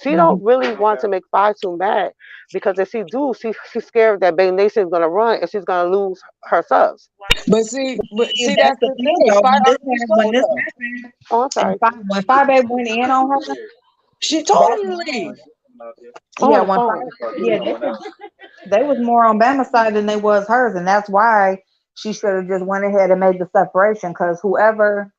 She don't really want to make Fi too mad because if she do, she's scared that Big Nation is gonna run and she's gonna lose her subs. But see, That's that's the the thing thing. though. Fire already When told this her. happened, Oh, I'm and sorry. when Five Babe went in on her, She told that's him to leave. I'm yeah. on the When phone. yeah, they was more on Bama's side than they was hers, and that's why she should have just went ahead and made the separation. Because whoever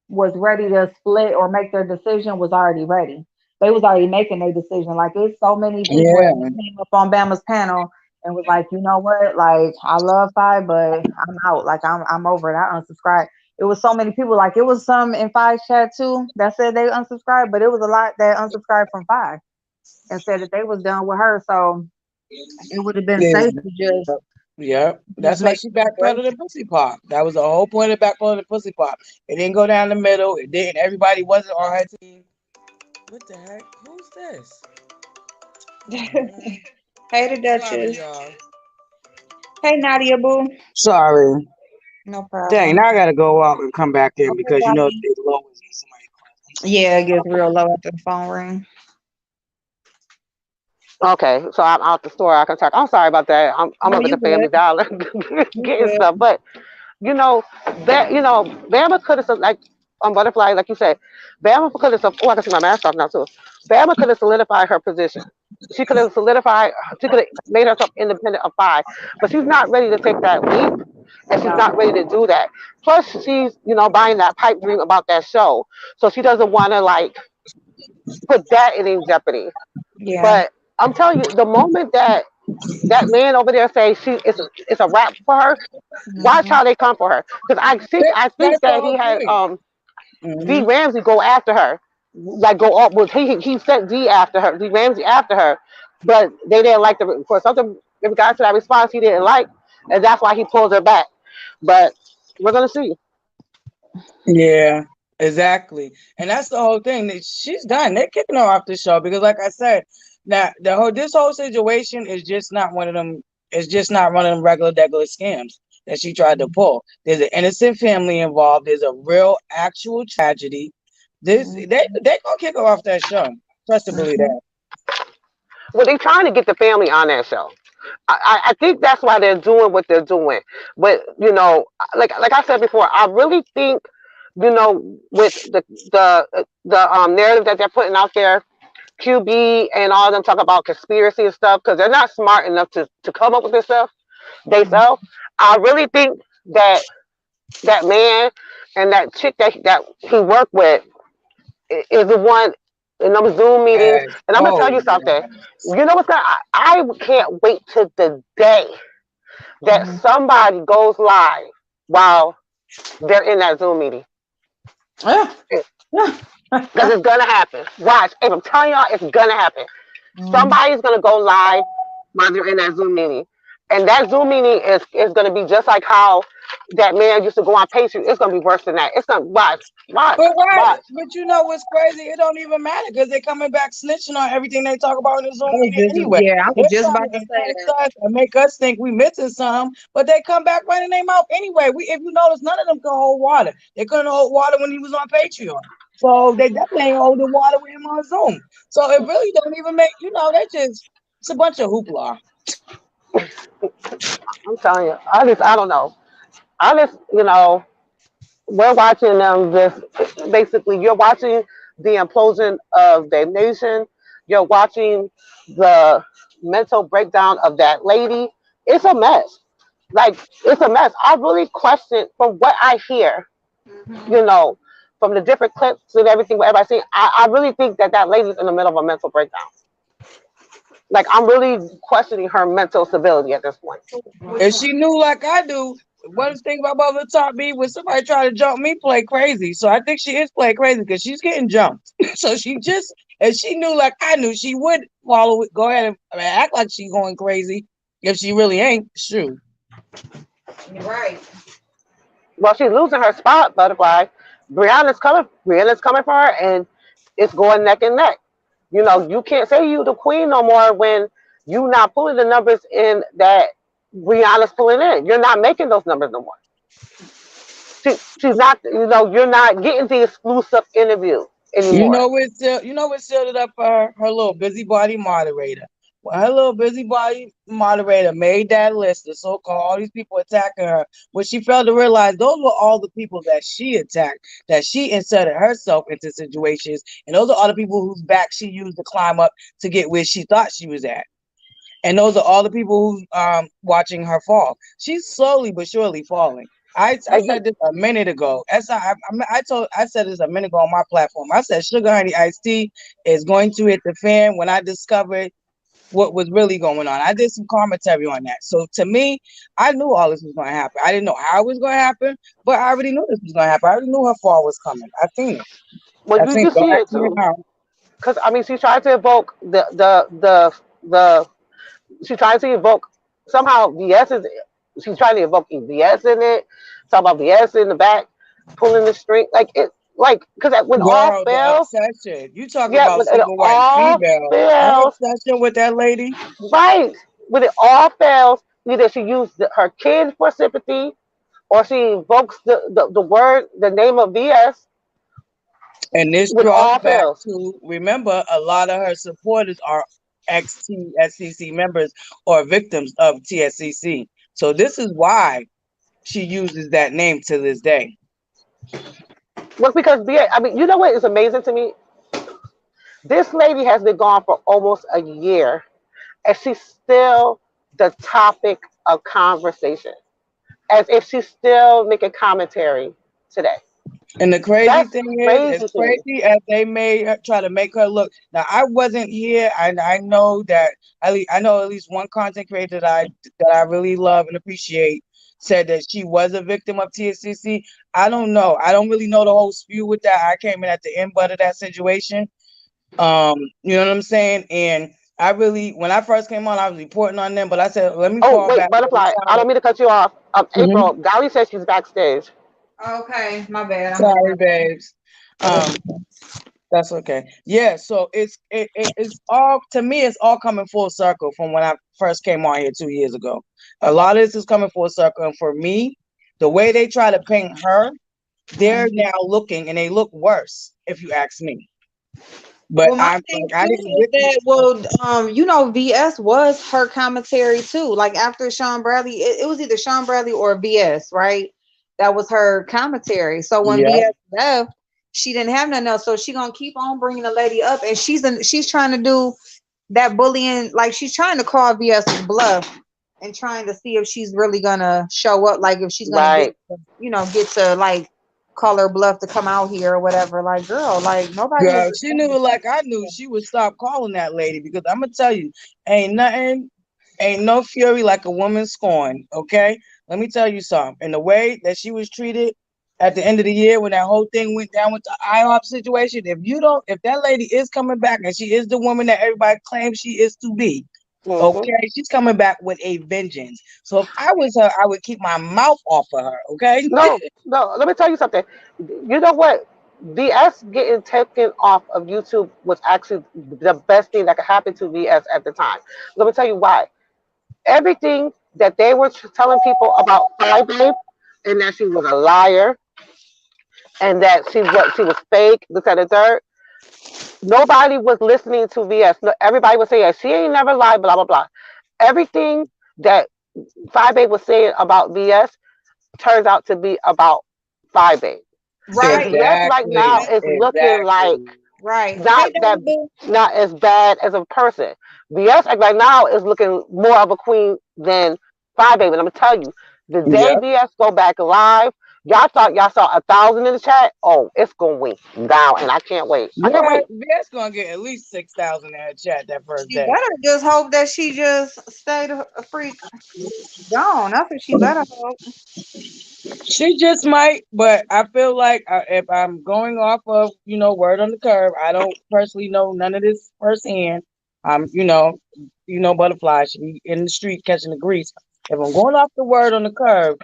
was ready to split or make their decision was already ready. They was already making their decision. Like it's so many people that Yeah. came up on Bama's panel and was like, you know what, like I love Five, but I'm out. Like I'm over it. I unsubscribe. It was so many people. Like it was some in Five's chat too that said they unsubscribed, but it was a lot that unsubscribed from Five and said that they was done with her. So it would have been safe to Yep. Yep. just That's why make she the separation. backpedaled the pussy pop. That was the whole point of backpedaling the pussy pop. It didn't go down the middle. It didn't. Everybody wasn't on her team. What the heck? Who's this? Oh man. Hey, the Sorry, Duchess. y'all. Hey, Nadia Boo. Sorry. No Dang, problem. now I gotta go out and come back in Okay, because Bobby. it's low when somebody calls. I'm Yeah, it sorry. gets real low after the phone ring. Okay, so I'm out the store. I can talk. I'm sorry about that. I'm No, up at you the Family good. Dollar You getting good. stuff, but you know that Bama could have like on Butterfly, like you said, Bama could have. Oh, I can see my mask off now too. Bama could have solidified her position. She could have solidified. She could have made herself independent of Five, but she's not ready to take that leap, and she's No. not ready to do that. Plus, she's buying that pipe dream about that show, so she doesn't want to like put that in jeopardy. Yeah. But I'm telling you, the moment that man over there say it's a wrap for her, watch Hmm. how they come for her. Because I think That's the that he whole had thing. D Hmm. Ramsey go after her, like go up with he sent D Ramsey after her, but they didn't like for something in regards to that response he didn't like, and that's why he pulled her back. But We're gonna see. Yeah, exactly. And that's the whole thing. That she's done. They're kicking her off the show because, like I said, now this whole situation is just not one of them. It's just not one of them regular scams that she tried to pull. There's an innocent family involved. There's a real actual tragedy. They gonna kick her off that show. Trust and believe that. Well, they trying to get the family on that show. I think that's why they're doing what they're doing. But like I said before, I really think with the narrative that they're putting out there, QB and all of them talk about conspiracy and stuff because they're not smart enough to come up with this stuff themselves. I really think that that man and that chick that he worked with is the one in those Zoom meetings. Yes. And I'm gonna tell Oh, you something. yes. You know what's gonna? I can't wait to the day that somebody goes live while they're in that Zoom meeting. Yeah. Yeah. Because it's gonna happen. Watch. If I'm telling y'all, it's gonna happen. Somebody's gonna go live while they're in that Zoom meeting. And that Zoom meeting is gonna be just like how that man used to go on Patreon. It's gonna be worse than that. It's gonna watch, But why? watch. But you know what's crazy? It don't even matter because they're coming back snitching on everything they talk about in the Zoom meeting anyway. I was They're just trying about to to say entice that. us and make us think we missing something, but they come back running their mouth anyway. If you notice, none of them can hold water. They couldn't hold water when he was on Patreon, so they definitely ain't holding water with him on Zoom. So it really don't even make they just it's a bunch of hoopla. I'm telling you. I don't know. We're watching them just basically you're watching the implosion of the nation. You're watching the mental breakdown of that lady. It's a mess. Like it's a mess. I really question from what I hear, you know, from the different clips and everything what everybody's saying, I really think that lady's in the middle of a mental breakdown. Like I'm really questioning her mental stability at this point. If she knew like I do, what is the thing about the top B when somebody try to jump me, play crazy. So I think she is play crazy because she's getting jumped. So she just, if she knew like I knew, she would follow it. Go ahead and act like she going crazy. If she really ain't, shoot. Right. Well, she's losing her spot, Butterfly. Brianna's coming for her, and it's going neck and neck. You can't say you the queen no more when you not pulling the numbers in that Brianna's pulling in. You're not making those numbers no more. She's not. You're not getting the exclusive interview anymore. What sealed it up for her? Her little busybody moderator. When her little busybody moderator made that list of so-called all these people attacking her, what she failed to realize, those were all the people that she attacked, that she inserted herself into situations, and those are all the people whose back she used to climb up to get where she thought she was at. And those are all the people who watching her fall. She's slowly but surely falling. I And you, said this a minute ago. I said this a minute ago on my platform. I said Sugar Honey Iced Tea is going to hit the fan when I discovered what was really going on. I did some commentary on that. So to me, I knew all this was going to happen. I didn't know how it was going to happen, but I already knew this was going to happen. I already knew her fall was coming. I seen it. well, I you seen it. just Don't see ask it me too, how. because I mean, she tried to evoke the she tried to evoke somehow BS is she's trying to evoke BS in it. Talk about BS in the back, pulling the string because when all Girl, the fails, obsession. You talk yeah, about when it single white all female. Her fails, obsession with that lady. right? When it all fails, either she used her kid for sympathy or she invokes the word, the name of BS And this when draws all back fails. to, remember, a lot of her supporters are ex-TSCC members or victims of TSCC. So this is why she uses that name to this day. Well, because BS, I mean, you know what is amazing to me? This lady has been gone for almost a year, and she's still the topic of conversation, as if she's still making commentary today. And the crazy That's thing is, as crazy to me. crazy as they made her, try to make her look. Now, I wasn't here, and I know that I know at least one content creator that I really love and appreciate said that she was a victim of TSCC. I don't know. I don't really know the whole spew with that. I came in at the end butt of that situation. You know what I'm saying? And I really, when I first came on, I was reporting on them, but I said, let me Oh, fall wait, back on the Butterfly. I don't side. mean to cut you off. Mhm. April, Dolly says she's backstage. Okay, my bad. I'm in Sorry, there. babes. Oh, Um, that's okay. Yeah, so it's all, to me, it's all coming full circle from when I first came on here 2 years ago. A lot of this is coming full circle, and for me, the way they try to paint her, they're now looking and they look worse, if you ask me. But well, my I'm thing like, I too didn't is that witness. VS was her commentary too. Like after Sean Bradley, it was either Sean Bradley or VS, right? That was her commentary. So when Yeah, VS left, she didn't have nothing else. So she gonna keep on bringing the lady up, and she's trying to do that bullying. Like she's trying to call VS's bluff and trying to see if she's really gonna show up. Like if she's gonna Right. get to like call her bluff to come out here or whatever. Like girl, like nobody is girl, she knew it like I knew. She would stop calling that lady because I'm gonna tell you, ain't nothing, ain't no fury like a woman scorned. Okay, let me tell you something. And the way that she was treated at the end of the year when that whole thing went down with the IHOP situation, if that lady is coming back and she is the woman that everybody claims she is to be, Hmm. okay, she's coming back with a vengeance. So if I was her, I would keep my mouth off of her. Okay. No, no. Let me tell you something. You know what? VS getting taken off of YouTube was actually the best thing that could happen to VS at the time. Let me tell you why. Everything that they were telling people about Five Babe, and that she was a liar, and that she was fake, this and the third. Nobody was listening to VS. No, everybody was saying she ain't never lied, blah blah blah. Everything that Five Babe was saying about VS turns out to be about Five Babe. And right. VS right now Exactly. is looking like Exactly. Right. Hey, not that Dolly Boo. not as bad as a person. VS right now is looking more of a queen than Five Baby. And I'm gonna tell you, the day Yep. VS go back live, y'all thought y'all saw 1,000 in the chat. Oh, it's going down, and I can't wait. I can't Yeah, wait. Bear's gonna get at least 6,000 in her chat that first She day. better just hope that she just stayed a freak gone. That's what she better hope. She just might, but I feel like if I'm going off of word on the curb, I don't personally know none of this firsthand. Butterfly should be in the street catching the grease. If I'm going off the word on the curb,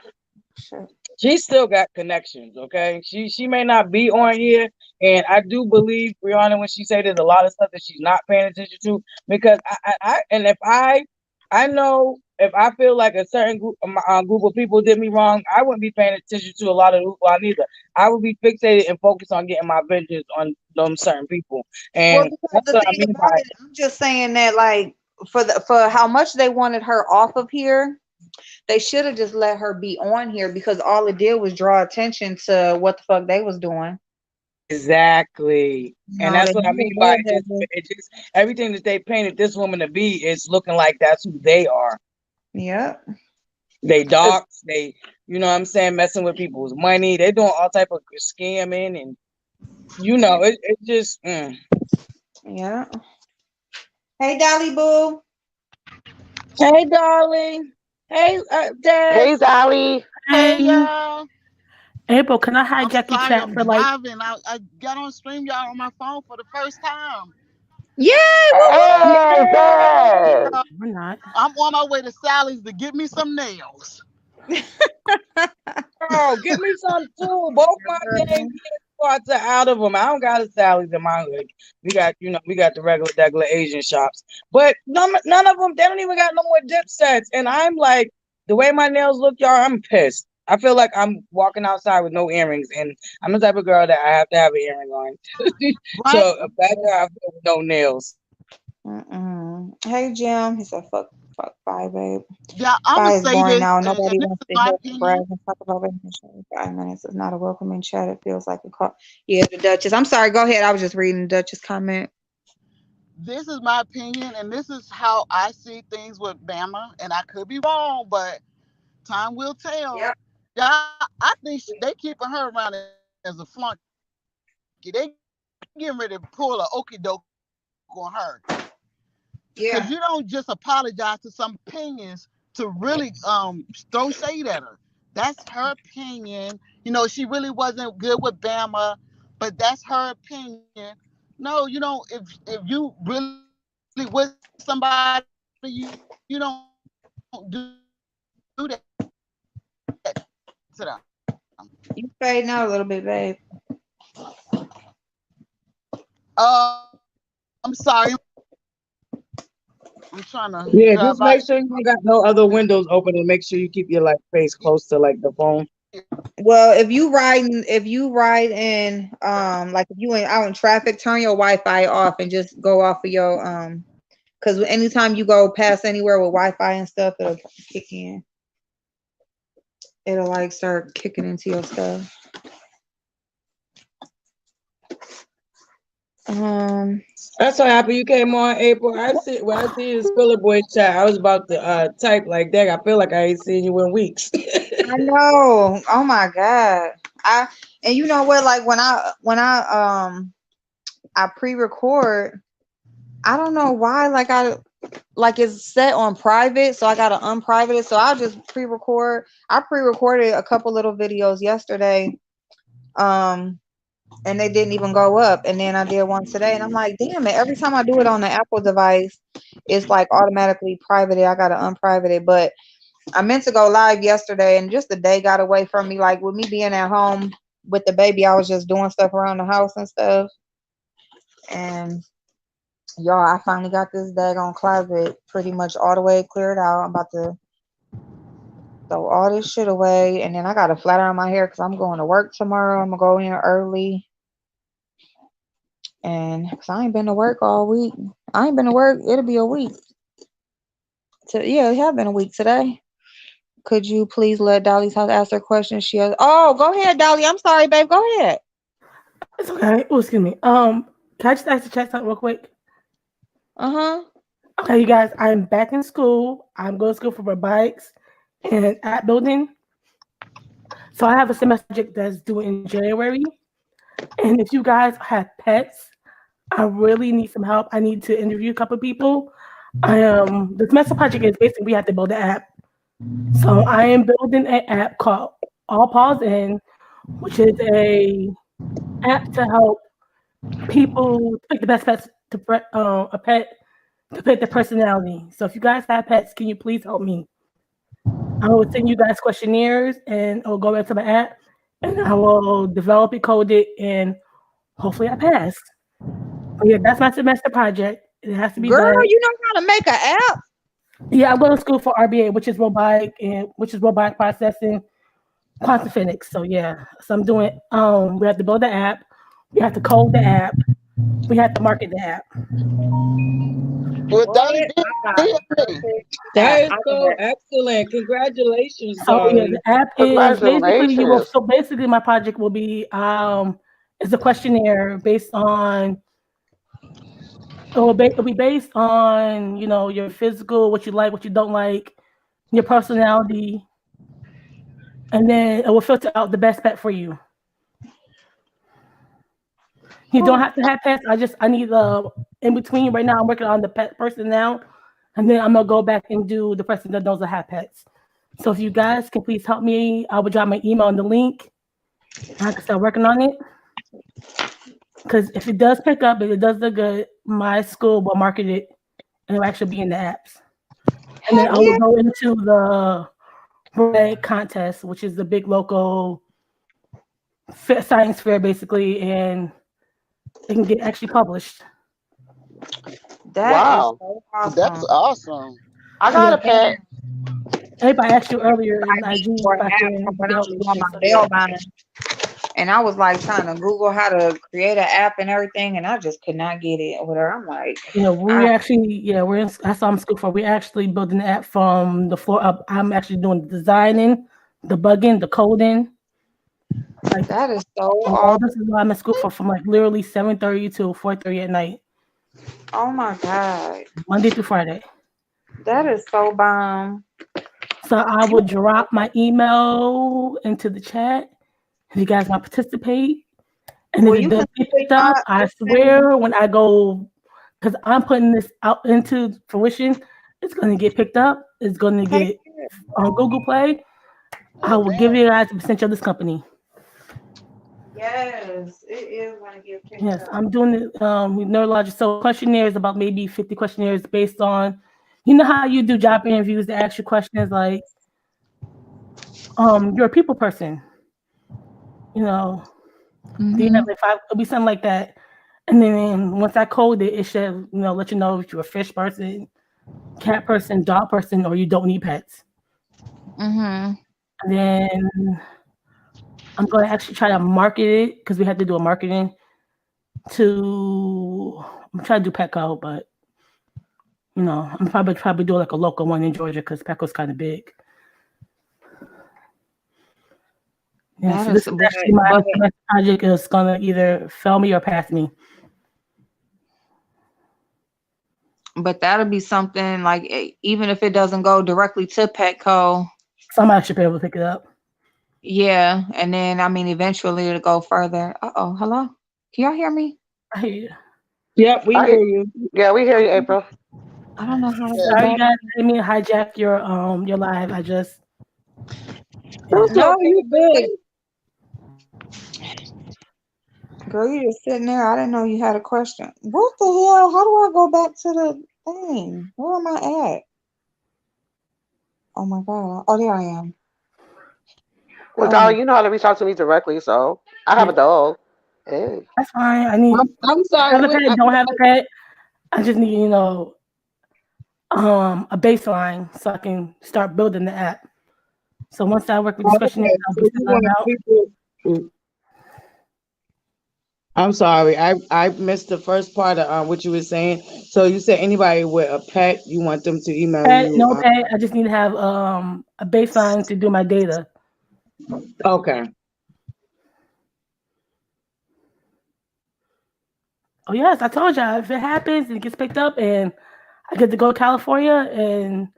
Shit. she still got connections. Okay, she may not be on here, and I do believe Brianna when she say there's a lot of stuff that she's not paying attention to because and if I know if I feel like a certain group of people did me wrong, I wouldn't be paying attention to a lot of hoopla neither. I would be fixated and focused on getting my vengeance on them certain people, Well, and because that's the what I thing mean about by it, I'm just saying that like for how much they wanted her off of here, they should have just let her be on here because all it did was draw attention to what the fuck they was doing. exactly. You And know, that's they what I never mean by let her just, it just everything that they painted this woman to be is looking like that's who they are. yeah. They docs, they, what I'm saying, messing with people's money. They doing all type of scamming and it just Yeah. Hey Dolly Boo. Hey darling. Hey Des. Hey, Dolly. Hey Hey, y'all. April, can I I'm hijack your sorry chat I'm for like, driving. I got on stream y'all on my phone for the first time. Yay, woo Hey, Yay! Des. we're not. I'm on my way to Sally's to get me some nails. Girl, get me some too. Both my dang woo. kids parts are out of them. I don't got a salads in my hood. We got the regular Asian shops. But none of them, they don't even got no more dip sets. And I'm like, the way my nails look, y'all, I'm pissed. I feel like I'm walking outside with no earrings. And I'm the type of girl that I have to have an earring on. Right? So back there, I feel with no nails. Mm-mm. Hey Jim. He said fuck bye babe. Yeah, I'ma Bye is say boring this, now. and Nobody this wants is to my hear her brag opinion. and talk about vacation in 5 minutes. It's not a welcoming chat. It feels like a call. Yeah, the Duchess. I'm sorry. Go ahead. I was just reading the Duchess comment. This is my opinion, and this is how I see things with Bama. And I could be wrong, but time will tell. Yep. Yeah, I think they keeping her around as a flunky. They getting ready to pull a okey doke on her. Because you don't just apologize to some opinions to really throw shade at her. That's her opinion. She really wasn't good with Bama, but that's her opinion. No, if you really want to with somebody, you don't do that to them. You fading out a little bit, babe. I'm sorry. I'm trying to Yeah, drive just by. make sure you ain't got no other windows open, and make sure you keep your like face close to like the phone. Well, if you ride in like if you out in traffic, turn your Wi-Fi off and just go off of your because anytime you go past anywhere with Wi-Fi and stuff, it'll kick in. It'll like start kicking into your stuff. That's so happy you came on, April. When I see you Spiller Boy chat, I was about to type like that. I feel like I ain't seen you in weeks. I know. Oh my God. And you know what? Like when I pre-record, I don't know why. Like it's set on private, so I gotta unprivate it. So I'll just pre-record. I pre-recorded a couple little videos yesterday. And they didn't even go up. And then I did one today, and I'm like, damn it! Every time I do it on the Apple device, it's like automatically private. I gotta unprivate it. But I meant to go live yesterday, and just the day got away from me. Like with me being at home with the baby, I was just doing stuff around the house and stuff. And y'all, I finally got this daggone closet pretty much all the way cleared out. I'm about to throw all this shit away, and then I got to flat iron my hair because I'm going to work tomorrow. I'm gonna go in early. And cause I ain't been to work all week. I ain't been to work. It'll be a week. Yeah, it have been a week today. Could you please let Dolly's house ask her question? Oh, go ahead, Dolly. I'm sorry, babe. Go ahead. It's okay. Oh, excuse me. Can I just ask the chat something real quick? Okay, you guys. I'm back in school. I'm going to school for robotics and app building. So I have a semester project that's due in January. And if you guys have pets, I really need some help. I need to interview a couple of people. The semester project is basically we have to build an app. So I am building an app called All Paws In, which is a app to help people pick the best pets to a pet to fit their personality. So if you guys have pets, can you please help me? I will send you guys questionnaires, and I'll go into my app, and I will develop it, code it, and hopefully I pass. But yeah, that's my semester project. It has to be Girl, done. you know how to make an app? Yeah, I'm going to school for RBA, which is robotic processing, quantum physics. So yeah, so I'm doing. We have to build the app. We have to code the app. We have to market the app. Well, Dolly, That is so excellent. Congratulations, So yeah, Dolly. the app is basically basically my project will be is a questionnaire based on it'll be based on your physical, what you like, what you don't like, your personality, and then it will filter out the best pet for you. You don't have to have pets. I need in between. Right now I'm working on the pet person now, and then I'm gonna go back and do the person that doesn't have pets. So if you guys can please help me, I will drop my email in the link. I can start working on it. Because if it does pick up, if it does look good, my school will market it and it'll actually be in the apps. And then I will go into the Red contest, which is the big local science fair, basically, and it can get actually published. That is so awesome. That's awesome. I got a pet. Everybody asked you earlier in IG when I was doing my bail bonding, and I was like trying to Google how to create an app and everything, and I just could not get it. Whatever, I'm like, that's what I'm school for. We're actually building the app from the floor up. I'm actually doing the designing, debugging, the coding. Like that is so awesome. All this is what I'm in school for, from like literally 7:30 to 4:30 at night. Oh my God. Monday through Friday. That is so bomb. So I will drop my email into the chat if you guys want to participate. And if it does get picked up, I swear when I go, because I'm putting this out into fruition, it's going to get picked up. It's going to get on Google Play. I will give you guys a percentage of this company. Yes, it is when it gets picked Yes, up. I'm doing it with neurologic. So questionnaires, about maybe 50 questionnaires based on, you know how you do job interviews. They ask you questions like, you're a people person. You know, do you have Mm-hmm. like five? It'll be something like that. And then once I code it, it should let you know if you're a fish person, cat person, dog person, or you don't need pets. Mm-hmm. And then I'm going to actually try to market it because we had to do a marketing to. I'm trying to do Petco, but I'm probably do like a local one in Georgia because Petco's kind of big. Yeah, That so is, this is actually my but semester project is gonna either fail me or pass me. that'll be something like even if it doesn't go directly to Petco, Somebody should be able to pick it up. yeah, and then I mean eventually it'll go further. Uh-oh, hello? Can y'all hear me? I hear you. Yep, we hear you. Yeah, we hear you, April. I don't know how to go Yeah. Sorry, back. guys. I didn't mean to hijack your live. I just That's yeah. okay, No, you good. babe. Girl, you just sitting there. I didn't know you had a question. What the hell? How do I go back to the thing? Where am I at? Oh my god. Oh, there I am. Well, Oh my. darling, you know how to reach out to me directly, so I have Yeah, a dog. Hey. that's fine. I need I'm sorry. have a pet. Don't have a pet. I just need a baseline so I can start building the app. So once I work with these questionnaires, Okay, I'll so be you sending them want out. people. I'm sorry, I missed the first part of what you were saying. So you said anybody with a pet, you want them to email Pet, you. no pet. I just need to have a baseline to do my data. Okay. Oh yes, I told y'all if it happens and it gets picked up and I get to go to California and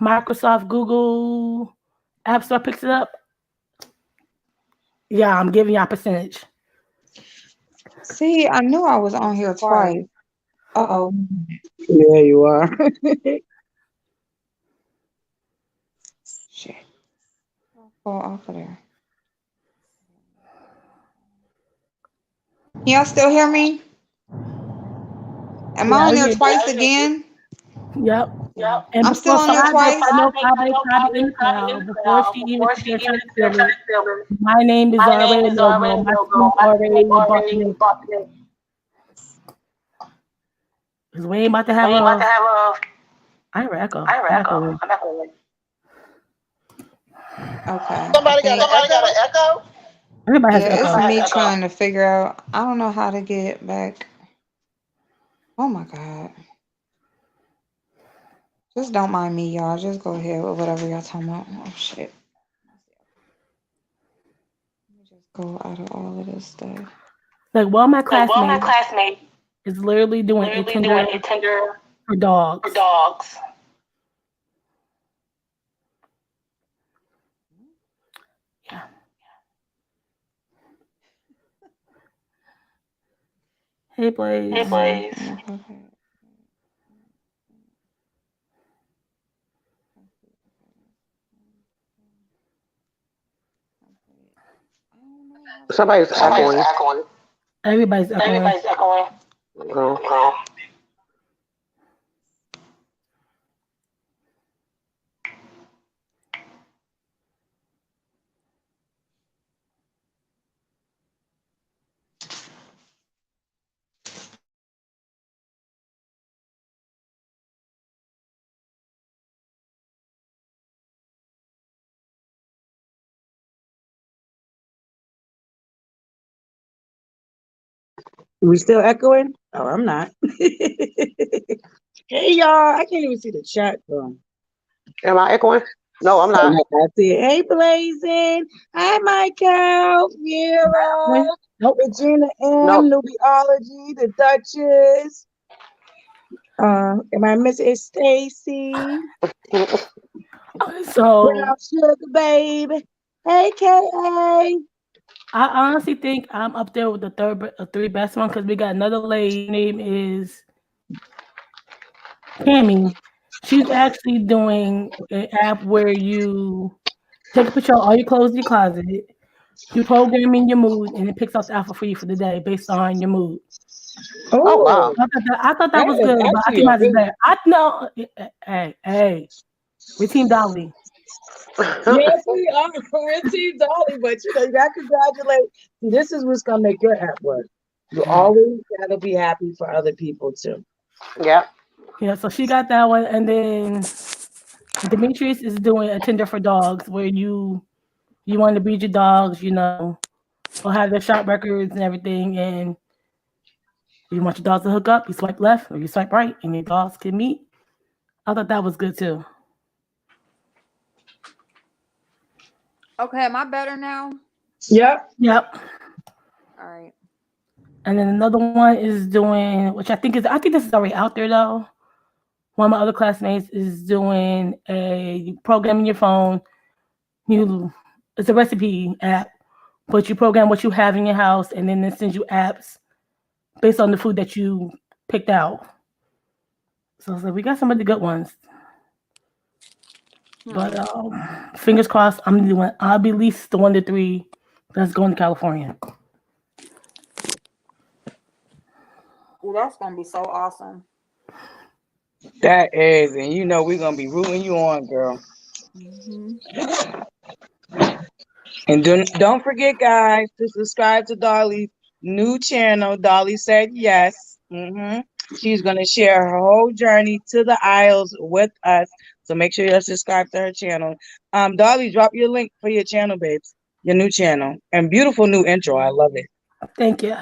Microsoft, Google, App Store picks it up, yeah, I'm giving y'all a percentage. See, I knew I was on here twice. Uh-oh. Yeah, you are. Shit. Fall off of there. Can y'all still hear me? Am I Yeah, on I there hear. twice again? Yep. And I'm still before on there twice. Friday in the cloud, before she even sit there trying to feel it, my name is already a logo. My team already bought the name. Because we ain't about to have a. I hear an echo. I'm echoing. Okay. I Somebody got think, an echo? Everybody has yeah, an it's echo. me trying to figure out. I don't know how to get back. Oh my God. Just don't mind me, y'all. Just go ahead with whatever y'all talking about. Oh shit. Let me just go out of all of this stuff. Like, well, my classmate is literally doing a Tinder for dogs. Yeah. Hey, Blaze. Somebody's echoing. Everybody's echoing. Oh. We still echoing? Oh, I'm not. Hey y'all, I can't even see the chat though. Am I echoing? No, I'm not. I see it. Hey Blazing. Hi Michael, Mira, Nope. Regina Nope. M, Nubiology, the Duchess. Am I missing? It's Stacy. Okay, so Brown Sugar Baby. Hey K.A. I honestly think I'm up there with the three best one because we got another lady. Her name is Tammy. She's actually doing an app where you take a picture of all your clothes in your closet. You program in your mood, and it picks out the outfit for you for the day based on your mood. Oh wow. Oh, I thought that that was is good, but I actually think a mine's is really better. I know. Hey, we Team Dolly. yes, we are. We're Team Dolly, but you gotta congratulate. See, this is what's gonna make your app work. You always gotta be happy for other people too. Yeah. Yeah, so she got that one, and then Demetrius is doing a Tinder for dogs, where you want to breed your dogs, or have their shop records and everything, and you want your dogs to hook up, you swipe left or you swipe right, and your dogs can meet. I thought that was good too. Okay, am I better now? Yep. Yep. All right. And then another one is doing, which I think this is already out there though. One of my other classmates is doing a program in your phone. You, it's a recipe app, but you program what you have in your house, and then it sends you apps based on the food that you picked out. So I was like, we got some of the good ones. But fingers crossed, I'll be at least the 1 to 3 that's going to California. Well, that's gonna be so awesome. That is, and we're gonna be rooting you on, girl. Hmm. And don't forget, guys, to subscribe to Dolly's new channel. Dolly said yes. She's gonna share her whole journey to the aisles with us. So make sure you're subscribed to her channel. Dolly, drop your link for your channel, babes. Your new channel. And beautiful new intro. I love it. Thank you.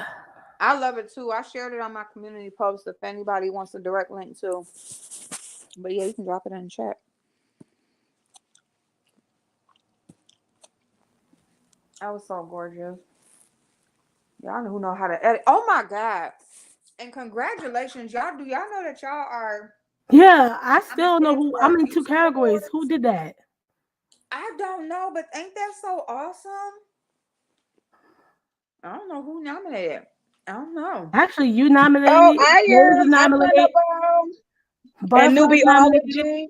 I love it too. I shared it on my community post if anybody wants a direct link too. But yeah, you can drop it in the chat. That was so gorgeous. Y'all who know how to edit. Oh my God. And congratulations, y'all. Do y'all know that y'all are Yeah, I I'm gonna still put know it who for I'm in 2 YouTube categories. Who awards? did that? I don't know, but ain't that so awesome? I don't know who nominated. I don't know. Actually, you Oh, nominated, I Rose is am. I'm one nominated, of them. And Butterfly's nominated, Nubiology.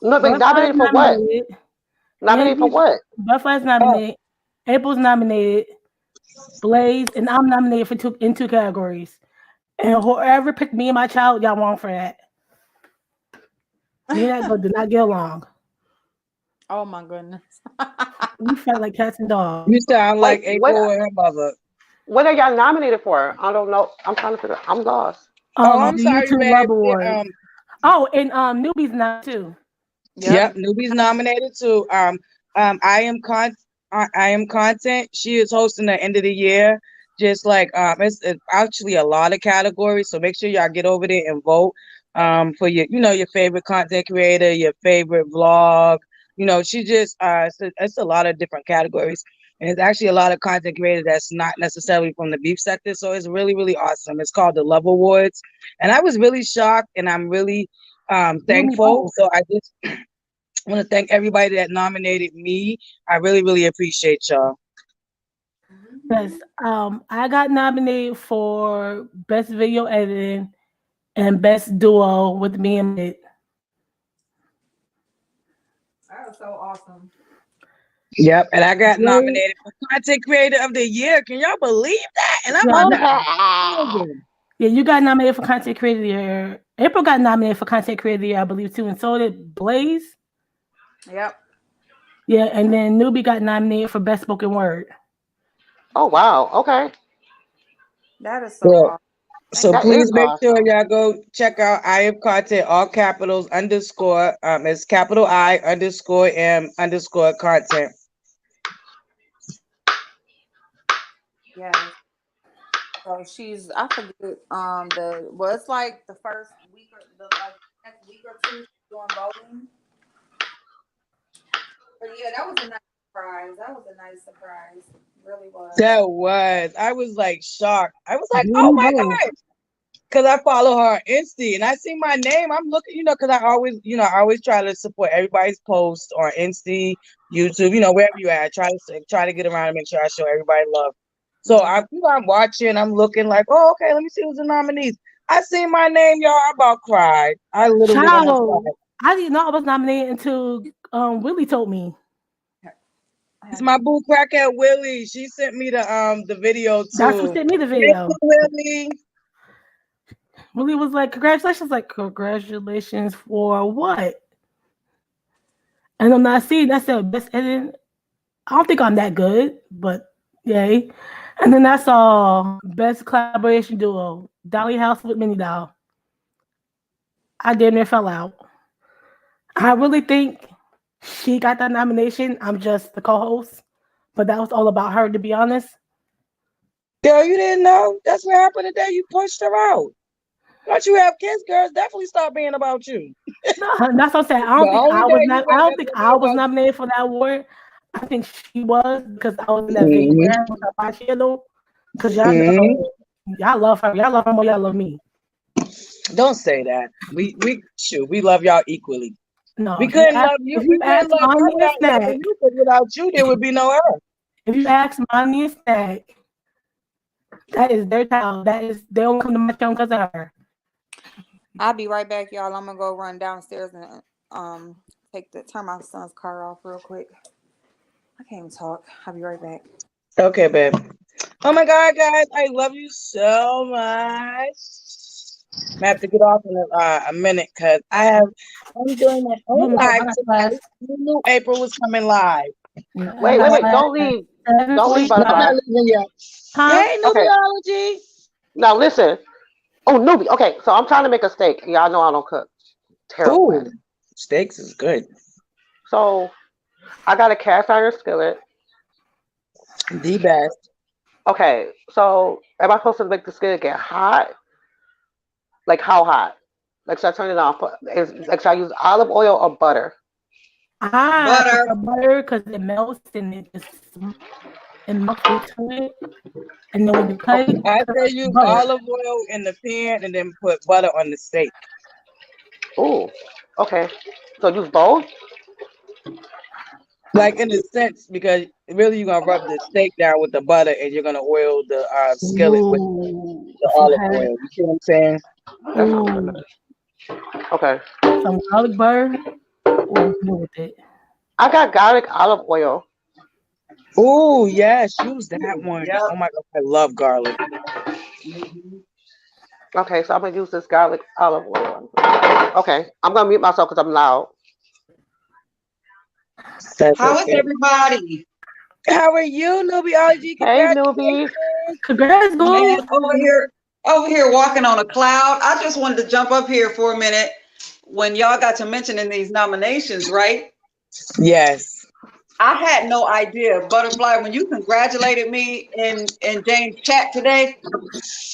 No, but Butterfly's nominated for what? nominated, Nominated for Angie, what? Butterfly's Oh, nominated, April's nominated, Blaze, and I'm nominated for in 2 categories. And whoever picked me and my child, y'all wrong for that. Me and that girl did not get along. Oh my goodness. We fight like cats and dogs. you sound Wait, like April and her mother. what are y'all nominated for? I don't know. I'm trying to figure. I'm lost. Oh, I'm The sorry, YouTube babe. Love Awards. Oh, and newbies now too. Yep. Yep, Newbie's nominated too. I am I am content. She is hosting the end of the year. Just like it's actually a lot of categories. So make sure y'all get over there and vote. For your your favorite content creator, your favorite vlog. She just it's a lot of different categories. And it's actually a lot of content creators that's not necessarily from the beef sector. So it's really, really awesome. It's called the Love Awards. And I was really shocked and I'm really You and me thankful. both. So I just I want to thank everybody that nominated me. I really, really appreciate y'all. Yes. I got nominated for best video editing and best duo with me and it. That was so awesome. Yep, and I got Blaze, nominated for Content Creator of the Year. Can y'all believe that? And I'm yeah, under Okay. a thousand. yeah, you got nominated for content creator of the year. April got nominated for content creator of the year, I believe too, and so did Blaze. Yep. Yeah, and then Newbie got nominated for best spoken word. Oh wow. Okay. That is so Yeah. awesome. Thank So you That so is please much. make sure awesome. y'all go check out I am content, all capitals underscore. It's capital I underscore M underscore content. Yes. So she's I forget it's like the first week or the like next week or two she's doing voting. But yeah, that was a nice surprise. That was a nice surprise. It really was. That was. I was like shocked. I was like, You and oh me my both. God. Cause I follow her on Insta and I see my name. I'm looking, cause I always try to support everybody's post on Insta, YouTube, wherever you at. I try to get around and make sure I show everybody love. So Mhm. I'm watching, I'm looking like, oh, okay, let me see who's the nominees. I see my name, y'all. I about cried. I literally almost Child, cried. I didn't know I was nominated until Willie told me. It's my boo crackhead Willie. She sent me the video too. That's who sent me the Thank video. you, Willie. Willie was like, "Congratulations!" Like, congratulations for what? And I'm not seeing. That's the best editing. I don't think I'm that good, but yay. And then I saw best collaboration duo, Dolly House with Minnie Doll. I damn near fell out. I really think she got that nomination. I'm just the co-host, but that was all about her, to be honest. Girl, you didn't know? That's what happened today. You pushed her out. Once you have kids, girls, definitely stop being about you. No, that's what I'm saying. The only day you I want don't them think to be I was about nominated for that award. I think she was because I was in that video you. with her my channel. Because Mhm. y'all love her. Y'all love her more. Y'all love me. Don't say that. We love y'all equally. No, We if you couldn't ask, love you. if We you couldn't ask love her Mommy and without Snack, loving you, because without you, there would be no her. if you ask Mommy and Snack, that is their child. That is they don't come to my channel because of her. I'll be right back, y'all. I'm gonna go run downstairs and turn my son's car off real quick. I can't even talk. I'll be right back. Okay, babe. Oh my God, guys, I love you so much. I have to get off in a minute because I'm doing my own live tonight. You knew April was coming live. Wait. Don't leave. Don't leave, No, I'm Butterfly. not leaving yet. Huh? Hey, Okay. Nubiology. Now listen. Oh, newbie. Okay, so I'm trying to make a steak. Y'all know I don't cook. Terrible at Ooh, it. steaks is good. So I got a cast iron skillet. The best. Okay, so am I supposed to make the skillet get hot? Like how hot? Like should I turn it off? Like should I use olive oil or butter? I Butter. prefer butter because it melts and it melts into it. And then when you cut it, I cut say it use butter. olive oil in the pan and then put butter on the steak. Ooh, okay. So use both? Like in a sense, because really you're gonna rub the steak down with the butter and you're gonna oil the skillet with Ooh, the some olive heavy. oil. You see what I'm saying? That sounds Ooh, good. Okay. some garlic butter. Ooh, good with it. I got garlic olive oil. Oh yes, use that one. Yep. Oh my God, I love garlic. Okay, so I'm gonna use this garlic olive oil. Okay, I'm gonna mute myself because I'm loud. That's How is okay. everybody? How are you, Nubiology? Hey, Congratulations. newbie. Congrats, Man, boo. over here walking on a cloud. I just wanted to jump up here for a minute when y'all got to mentioning these nominations, right? Yes. I had no idea, Butterfly, when you congratulated me in James' chat today.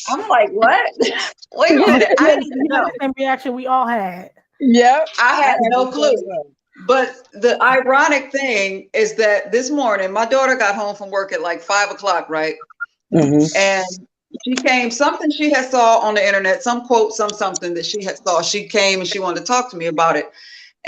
I'm like, what? Wait a minute. I didn't even That's know. the same reaction we all had. Yep. I I had had no the clue. same one. But the ironic thing is that this morning, my daughter got home from work at like 5 o'clock, right? Mhm. And she came, something she had saw on the internet, some quote, something that she had saw. She came and she wanted to talk to me about it.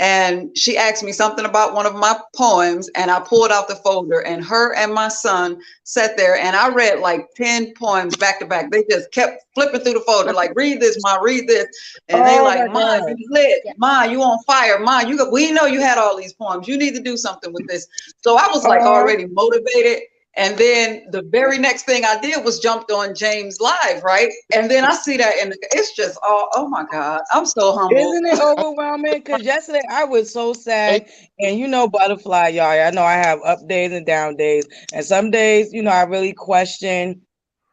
And she asked me something about one of my poems, and I pulled out the folder, and her and my son sat there, and I read like 10 poems back to back. They just kept flipping through the folder, like, read this, Ma, read this. And they Oh my like, Ma, God. you lit. Ma, you on fire. Ma, we know you had all these poems. You need to do something with this. So I was like already motivated. And then the very next thing I did was jumped on James Live, right? And then I see that, and it's just, oh my God, I'm so humble. Isn't it overwhelming? Because yesterday I was so sad. And you know, Butterfly, y'all. I know I have up days and down days. And some days, I really question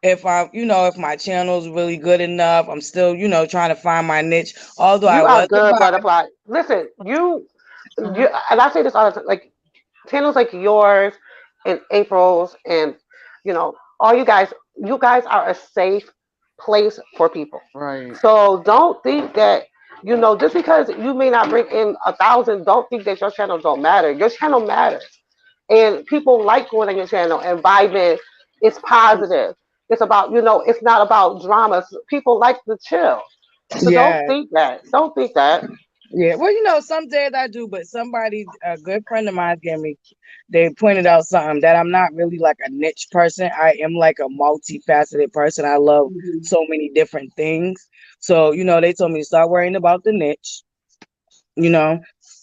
if if my channel is really good enough. I'm still, trying to find my niche. Although I You are was good, butterfly. Listen, and I say this all the time. Like channels like yours and April's, and all you guys are a safe place for people. Right. So don't think that just because you may not bring in 1,000, don't think that your channel don't matter. Your channel matters, and people like going on your channel and vibing. It's positive. It's about it's not about dramas. People like to chill. So don't yeah. think that. Don't think that. Yeah, well, some days I do, but a good friend of mine they pointed out something that I'm not really like a niche person. I am like a multifaceted person. I love so many different things. So, they told me to start worrying about the niche, you know,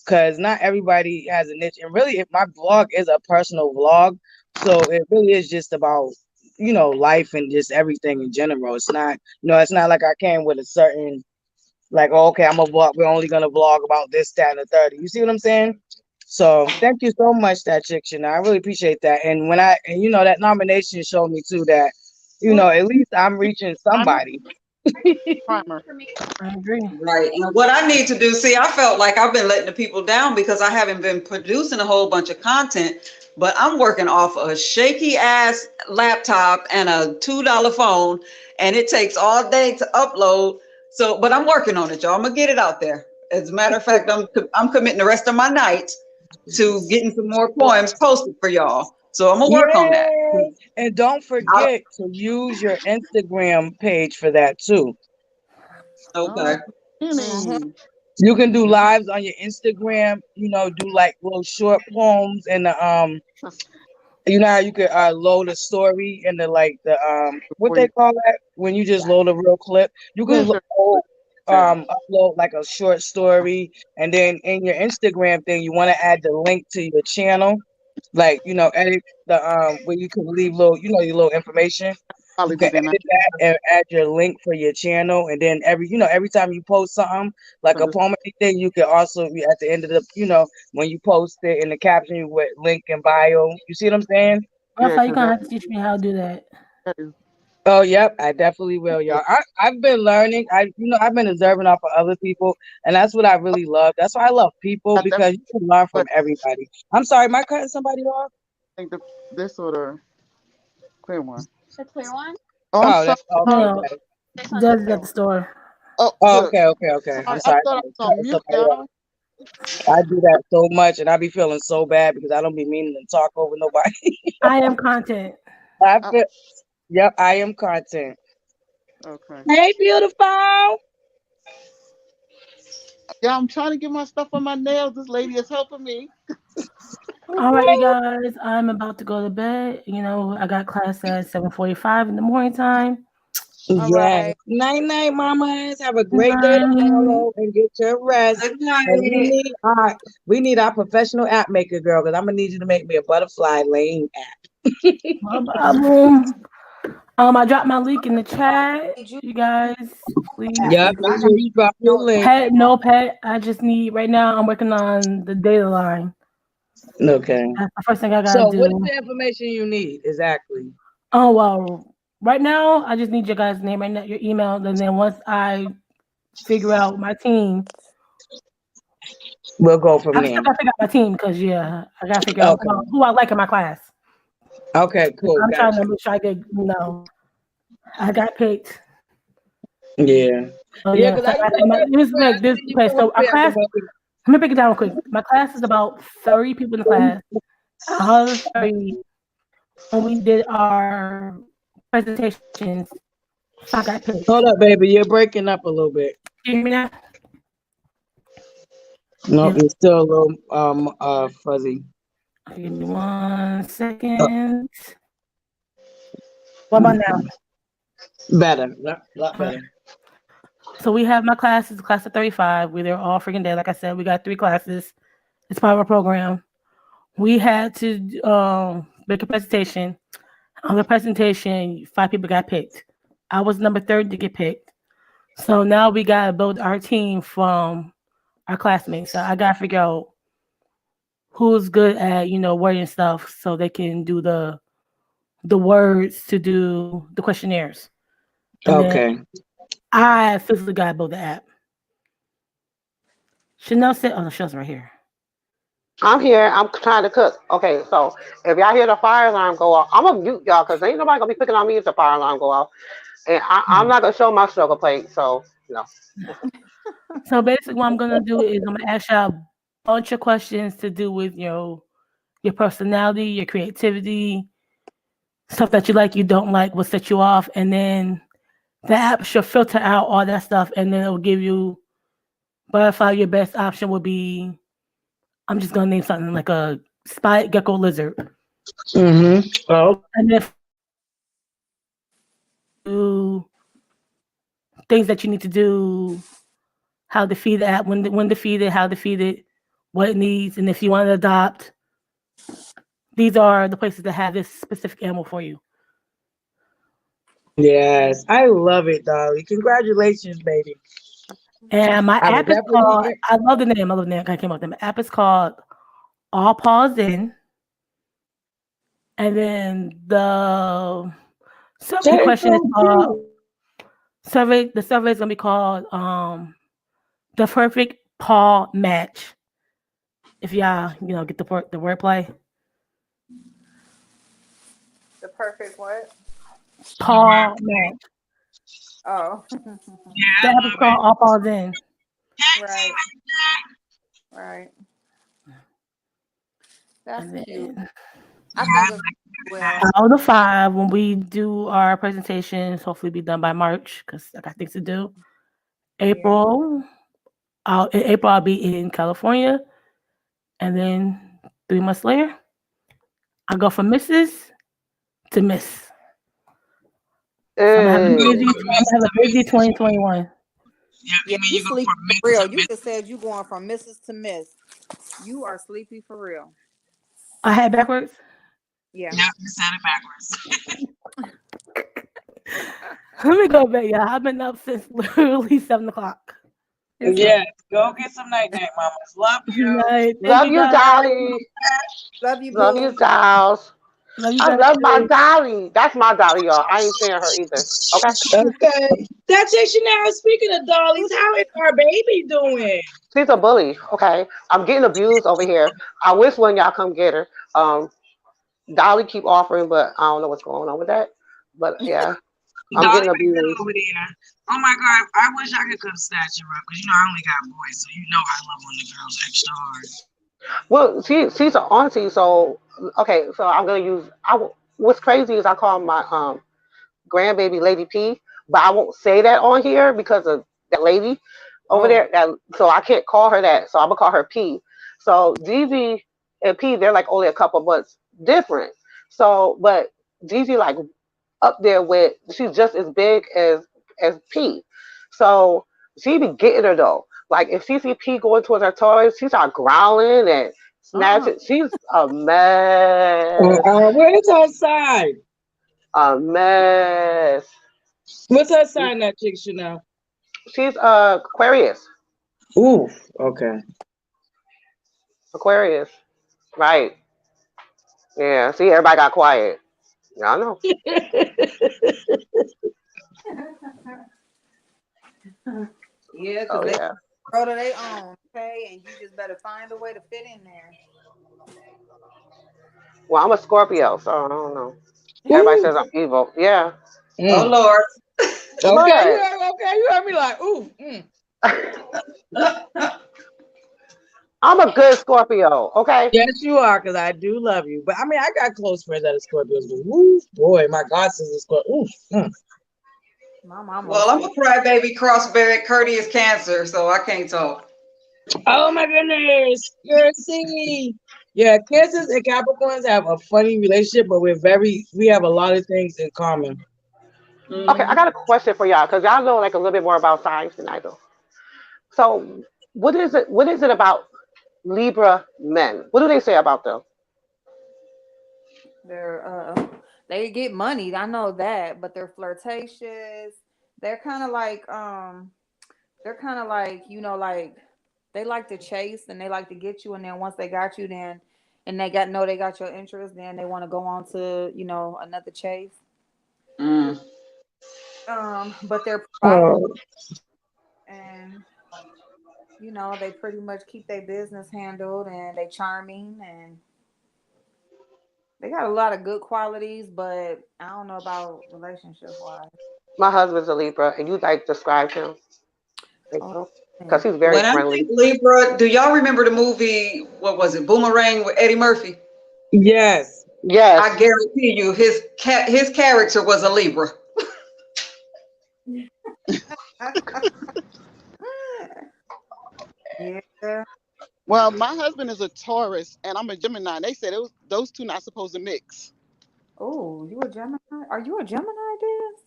because not everybody has a niche. And really, if my vlog is a personal vlog, so it really is just about life and just everything in general. It's not it's not like I came with a certain like, oh, okay, I'm a vlog. We're only gonna vlog about this, that, and the 30. You see what I'm saying? So thank you so much, that chick. I really appreciate that. And that nomination showed me too that at least I'm reaching somebody. Primer. I agree. Right. And what I need to do, see, I felt like I've been letting the people down because I haven't been producing a whole bunch of content, but I'm working off a shaky ass laptop and a $2 phone, and it takes all day to upload. So, but I'm working on it, y'all. I'm gonna get it out there. As a matter of fact, I'm committing the rest of my night to getting some more poems posted for y'all. So I'm gonna work on that. Yay! And don't forget to use your Instagram page for that too. Okay. You can do lives on your Instagram, do like little short poems and how you could load a story and what they call that when you just load a real clip. You can upload like a short story, and then in your Instagram thing you want to add the link to your channel, like edit the where you can leave little your little information. You can edit that and add your link for your channel, and then every time you post something like a poem or anything, you can also at the end of the when you post it in the caption you would link in bio. You see what I'm saying? Also, you're gonna have to teach me how to do that. Oh, yep, I definitely will, y'all. I've been learning. I've been observing off of other people, and that's what I really love. That's why I love people, because you can learn from everybody. I'm sorry, am I cutting somebody off? I think this or the clear one. The clear one? Oh, I'm sorry. That's okay. No, Okay. Does it at the store. Oh, Oh, good. okay. I'm I sorry. thought I was on mute, y'all. I do that so much, and I be feeling so bad because I don't be meaning to talk over nobody. I am content. Yep, I am content. Okay. Hey, beautiful. Yeah, I'm trying to get my stuff on my nails. This lady is helping me. All right, you guys. I'm about to go to bed. I got class at 7:45 in the morning time. Yes. Night, night, mamas. Have a great day Night. tomorrow and get your rest. Good And night. we need our professional app maker, girl, because I'm gonna need you to make me a butterfly lane app. No problem. I dropped my link in the chat. You guys, please. Yep, make sure you drop your link. No pet. I just need right now. I'm working on the data line. Okay. That's the first thing I gotta So do. what is the information you need exactly? Oh well, right now I just need your guys' name, right now, your email, and then once I figure out my team, We'll go from I there. still gotta figure out my team because I gotta figure out who I like in my class. Okay, cool. I'm trying Gotcha. to make sure I get I got picked. Yeah. So Yeah, yeah, because so this okay. So our class. Let me break it down real quick. My class is about 30 people in the class. Out of the 30, when we did our presentations, so I got picked. Hold up, baby. You're breaking up a little bit. You hear me now? No, Yeah. it's still a little fuzzy. Give me 1 second. What about now? Better. Lot better. So we have my classes, class of 35. We're there all freaking day. Like I said, we got 3 classes. It's part of our program. We had to make a presentation. On the presentation, 5 people got picked. I was number 30 to get picked. So now we gotta build our team from our classmates. So I gotta figure out who's good at wording stuff so they can do the words to do the questionnaires. And then I physically gotta build the app. Chanel said, "Oh, the show's right here." I'm here. I'm trying to cook. Okay, so if y'all hear the fire alarm go off, I'm gonna mute y'all because ain't nobody gonna be picking on me if the fire alarm go off. And I'm not gonna show my struggle plate. So So basically, what I'm gonna do is I'm gonna ask y'all a bunch of questions to do with your personality, your creativity, stuff that you like, you don't like, what set you off, and then the app should filter out all that stuff, and then it will give you butterfly. Your best option would be, I'm just gonna name something like a spotted gecko lizard. Mm-hmm. Oh. And if you things that you need to do, how to feed the app, when to feed it, how to feed it, what it needs, and if you want to adopt, these are the places that have this specific animal for you. Yes, I love it, Dolly. Congratulations, baby. And my I will app is definitely called, be. I love the name. I love the name. I came up with the app is called All Paws In. And then the survey That's question is so called cute. the survey is gonna be called the perfect paw match. If y'all, get the wordplay. The perfect what? Paw match. Oh, Yeah, The I app is love called it. All Paws In. right, right. That's And cute. then I think it's well. out of the five, when we do our presentations, hopefully be done by March because I got things to do. Yeah. April, I'll be in California, and then 3 months later, I go from Mrs. to Miss. So I'm gonna have a Hey. busy. I'm gonna have a busy 2021. Yeah, Yeah, you mean you you go sleepy from for Miss real. to You Miss? just said you going from Mrs. to Miss. You are sleepy for real. I had backwards. Yeah. Yeah, you said it Let me go back, y'all. I've been up since literally 7 o'clock. It's backwards. okay. Yeah, go get some night night, mamas. Love you. Night. Thank Love you you, guys. Dolly. Love you, Love you, boo. dolls. Love you I guys love my too. Dolly. That's my Dolly, y'all. I ain't saying her either. Okay? Okay. That's it, Chanel. Speaking of dollies, how is our baby doing? She's a bully. Okay? I'm getting abused over here. I wish one of y'all come get her. Dolly keep offering, but I don't know what's going on with that. But yeah, I'm Dolly getting been good abused. over there. Oh my God, I wish I could come snatch her up because I only got boys, so I love when the girls extra hard. Well, she's an auntie, so okay. So I'm gonna use. What's crazy is I call my grandbaby Lady P, but I won't say that on here because of that lady over Oh. there. So I can't call her that. So I'm gonna call her P. So Gigi and P, they're like only a couple months different. So, but Gigi like up there with she's just as big as P. So she be getting her though. Like if she see P going towards her toys, she start growling and snatching. She's a mess. Where's her side? A mess. What's her side, that chick, Chanel? She's Aquarius. Ooh, okay. Aquarius. Right. Yeah. See, everybody got quiet. Y'all know. Yeah, because Oh they yeah. grow to their own, okay? And you just better find a way to fit in there. Well, I'm a Scorpio, so I don't know. Everybody Ooh. says I'm evil. Yeah. Oh Mm. Lord. Okay, But you heard me like, ooh. Mm. I'm a good Scorpio. Okay. Yes, you are, because I do love you. But I mean, I got close friends that are Scorpios, but woo, boy, my God says a Scorpio. Ooh, mm. My mama was Well, I'm a Scorpio. crybaby crossbred courteous cancer, so I can't talk. Oh my goodness, Jersey. Yeah, Cancers and Capricorns have a funny relationship, but we have a lot of things in common. Okay, I Hmm. got a question for y'all because y'all know like a little bit more about science than I do. So, What is it about Libra men? What do they say about them? They're they get money. I know that, but they're flirtatious. They're kind of like they're kind of like like they like to chase and they like to get you, and then once they got you, then and they got your interest, then they want to go on to another chase. Mm. But they're private Oh, and they pretty much keep their business handled and they charming and they got a lot of good qualities, but I don't know about relationship wise. My husband's a Libra, and you like describe him, think Oh, so? Because man. he's very When I friendly. think Libra, do y'all remember the movie? What was it? Boomerang with Eddie Murphy. yes. I Yes. guarantee you, his character was a Libra. Yeah. Well, my husband is a Taurus and I'm a Gemini. They said those two not supposed to mix. Oh, you a Gemini? Are you a Gemini, Diz?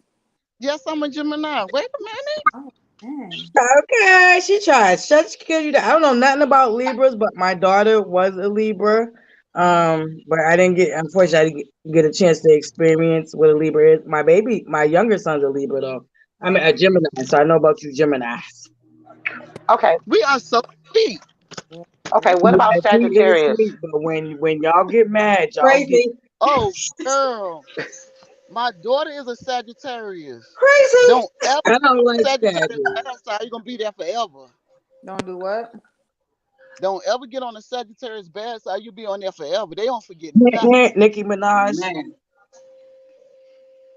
Yes, I'm a Gemini. Wait a minute. Oh. Dang. Okay, she tried. Shut you down. I don't know nothing about Libras, but my daughter was a Libra. But I didn't get, unfortunately, I didn't get a chance to experience what a Libra is. My baby, my younger son's a Libra though. I'm a Gemini, so I know about you Geminis. Okay. We are so sweet. Yeah. Okay. What Yeah, about she is Sagittarius? sweet, but when y'all get mad, y'all get Crazy. Oh, girl. My daughter is a Sagittarius. Crazy. Don't ever I get don't on like Sagittarius Sagittarius. bad side. You're gonna be there forever. Don't do what? Don't ever get on the Sagittarius bad side. You'll be on there forever. They don't forget nothing. Nicki Minaj. Man.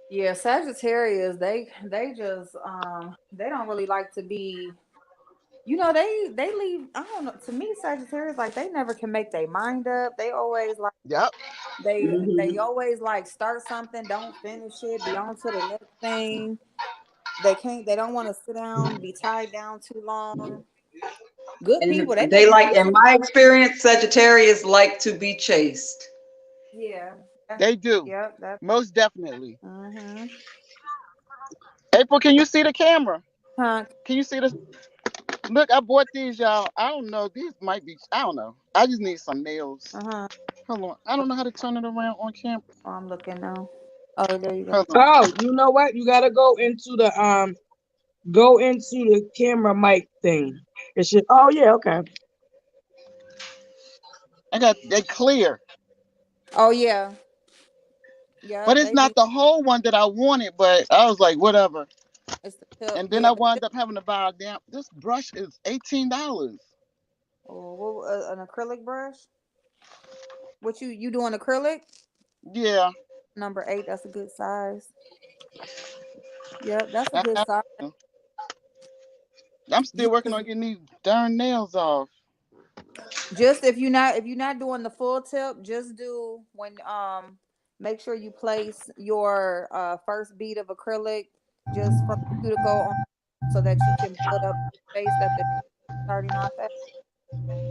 Yeah, Sagittarius, they just they don't really like to be, they leave, I don't know, to me Sagittarius, like they never can make their mind up. They always like Yep. they Mhm. always like start something, don't finish it, be on to the next thing. They don't want to sit down, be tied down too long. Good people, they And make they like, money in too. my experience, Sagittarius like to be chased. Yeah. They do. Yep, that Most definitely. mm-hmm. April, can you see the camera? Huh. Can you see the look? I bought these, y'all. I don't know. These might be. I don't know. I just need some nails. Uh-huh. Hold on. I don't know how to turn it around on camera. Oh, I'm looking now. Oh, there you go. Hold on. Oh, you know what? You gotta go into the camera mic thing. It should. Oh yeah, okay. I got they clear, Oh yeah. but Yep, it's they be not the whole one that I wanted. But I was like, whatever. it's the tip. And then Yeah, I the wound tip. up having to buy a damn. This brush is $18. Oh, an acrylic brush? What you doing acrylic? Yeah. Number 8, that's a good size. Yep, that's a I good have size. to. I'm still working on getting these darn nails off. Just if you're not doing the full tip, just do when make sure you place your first bead of acrylic just from the cuticle on, so that you can build up the space that they're starting off at,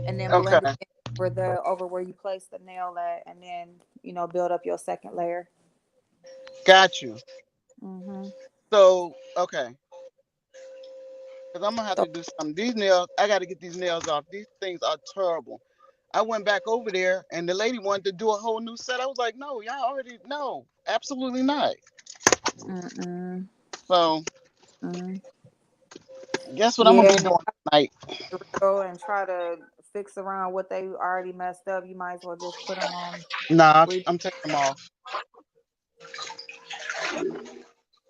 and then blend it Okay. in over where you place the nail at, and then build up your second layer. Got you. Hmm. So okay. Because I'm gonna have So, to do something. These nails, I got to get these nails off. These things are terrible. I went back over there, and the lady wanted to do a whole new set. I was like, no, y'all already no, absolutely not. mm-mm, So mm. guess what I'm gonna Yeah, be doing tonight? go and try to fix around what they already messed up. You might as well just put them on. Nah, I'm taking them off.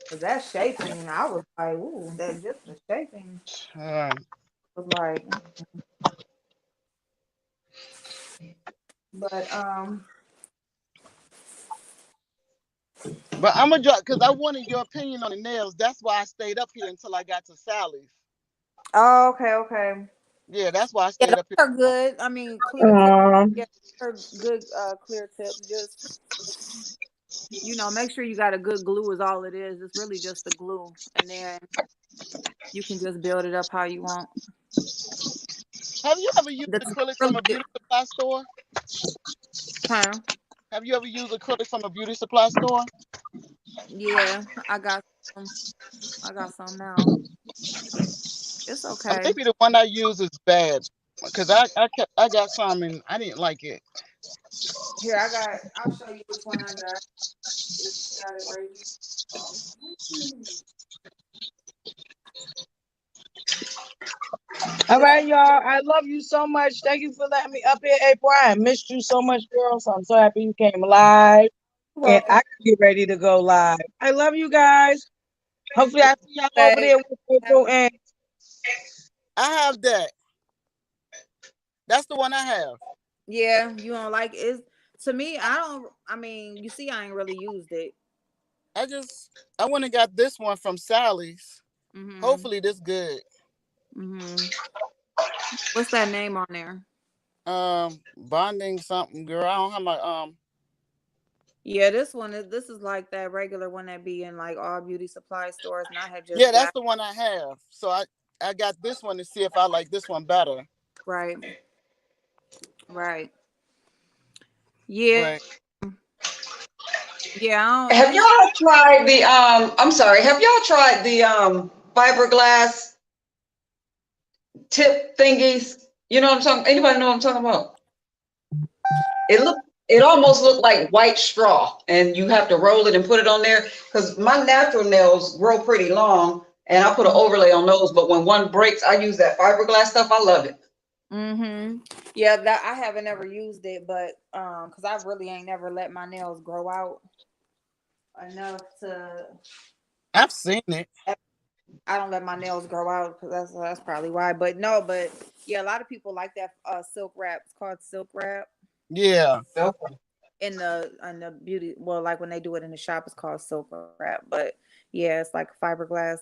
Cause that shaping, I was like, ooh, that just the shaping Uh, was like, but but I'm gonna drop because I wanted your opinion on the nails. That's why I stayed up here until I got to Sally's. oh, okay, okay, Yeah, that's why I yeah, stayed those up here. are good. I mean, clear tips, Um, yeah, they're good clear tips. Just make sure you got a good glue is all it is. It's really just the glue, and then you can just build it up how you want. Have you ever used That's acrylic from really a good. beauty supply store? Huh? Have you ever used acrylic from a beauty supply store? Yeah, I got some now. It's okay. Maybe the one I use is bad because I got some and I didn't like it. Here, I'll show you which one I got. Got it right here. all This right, y'all. I love you so much. Thank you for letting me up here, April. I missed you so much, girl. So I'm so happy you came live. And I welcome. can get ready to go live. I love you guys. Hopefully I see y'all over Babe. there with April and I have that. That's the one I have. Yeah, you don't like it. To me, I don't. I mean, you see, I ain't really used it. I went and got this one from Sally's. Mhm. Hopefully this good. Mhm. What's that name on there? Bonding something, girl. I don't have my Yeah, this is like that regular one that be in like all beauty supply stores, and I had yeah, just that's got the one I have. So I got this one to see if I like this one better. right, right. Yeah, But yeah. I don't. Have This y'all tried the I'm sorry, have y'all tried the fiberglass tip thingies. You know what I'm talking? Anybody know what I'm talking about? It almost looked like white straw, and you have to roll it and put it on there. Because my natural nails grow pretty long, and I put an overlay on those. But when one breaks, I use that fiberglass stuff. I love it. Yeah, that I haven't ever used it, but because I really ain't never let my nails grow out enough to. I've seen it. I don't let my nails grow out because that's probably why. But no, but yeah, a lot of people like that silk wrap. It's called silk wrap Yeah. Okay. in the beauty. Well, like when they do it in the shop, it's called silk wrap. But yeah, it's like fiberglass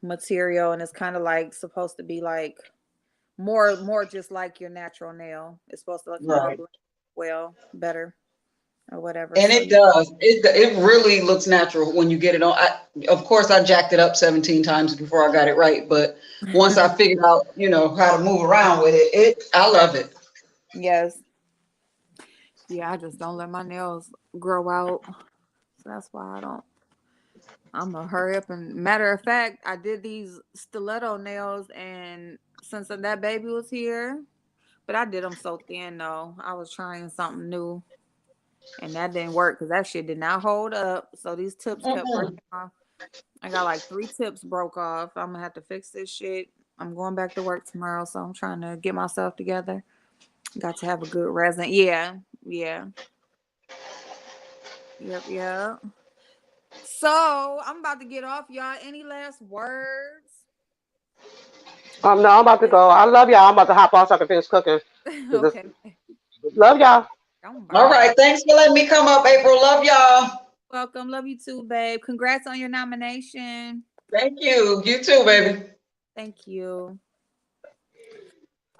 material, and it's kind of like supposed to be like more just like your natural nail. It's supposed to kind Right. of well better or whatever. And So it does. It really looks natural when you get it on. Of course, I jacked it up 17 times before I got it right. But once I figured out, how to move around with it, I love it. yes, yeah, I just don't let my nails grow out. So that's why I don't. I'm gonna hurry up and matter of fact, I did these stiletto nails and since that baby was here, but I did them so thin though. I was trying something new and that didn't work because that shit did not hold up. So these tips kept breaking off. I got like 3 tips broke off. I'm gonna have to fix this shit. I'm going back to work tomorrow, so I'm trying to get myself together. Got to have a good resin. Yeah, yeah, yep. So I'm about to get off, y'all. Any last words? No, I'm about to go. I love y'all. I'm about to hop off so I can finish cooking. Okay. Love y'all. I'm All burning. right. Thanks for letting me come up, April. Love y'all. Welcome. Love you too, babe. Congrats on your nomination. Thank you. You too, baby. Thank you.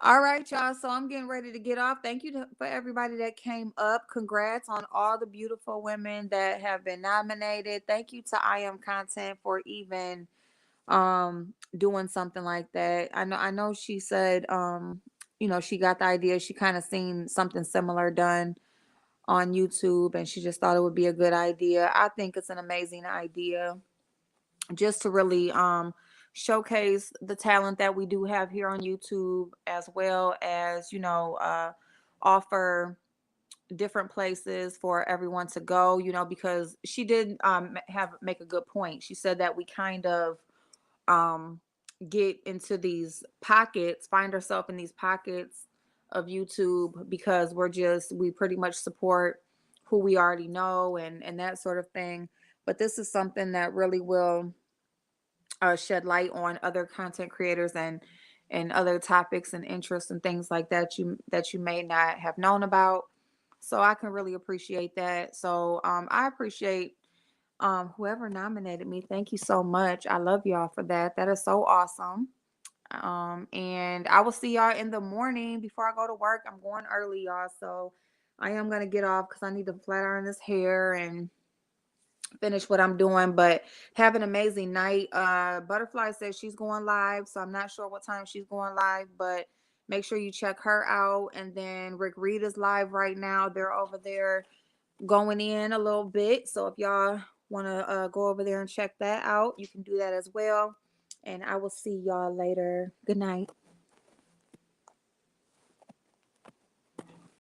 All right, y'all. So I'm getting ready to get off. Thank you for everybody that came up. Congrats on all the beautiful women that have been nominated. Thank you to I Am Content for even doing something like that. I know she said she got the idea. She kind of seen something similar done on YouTube and she just thought it would be a good idea. I think it's an amazing idea just to really showcase the talent that we do have here on YouTube as well as offer different places for everyone to go, because she did make a good point. She said that we kind of um get into these pockets, find ourselves in these pockets of YouTube because we pretty much support who we already know and that sort of thing. But this is something that really will shed light on other content creators and other topics and interests and things like that you may not have known about. So I can really appreciate that. So I appreciate whoever nominated me. Thank you so much. I love y'all for that. That is so awesome. And I will see y'all in the morning before I go to work. I'm going early, y'all. So I am gonna get off because I need to flat iron this hair and finish what I'm doing. But have an amazing night. Butterfly says she's going live, so I'm not sure what time she's going live, but make sure you check her out. And then Rick Reed is live right now. They're over there going in a little bit. So if y'all want to go over there and check that out, you can do that as well. And I will see y'all later. Good night.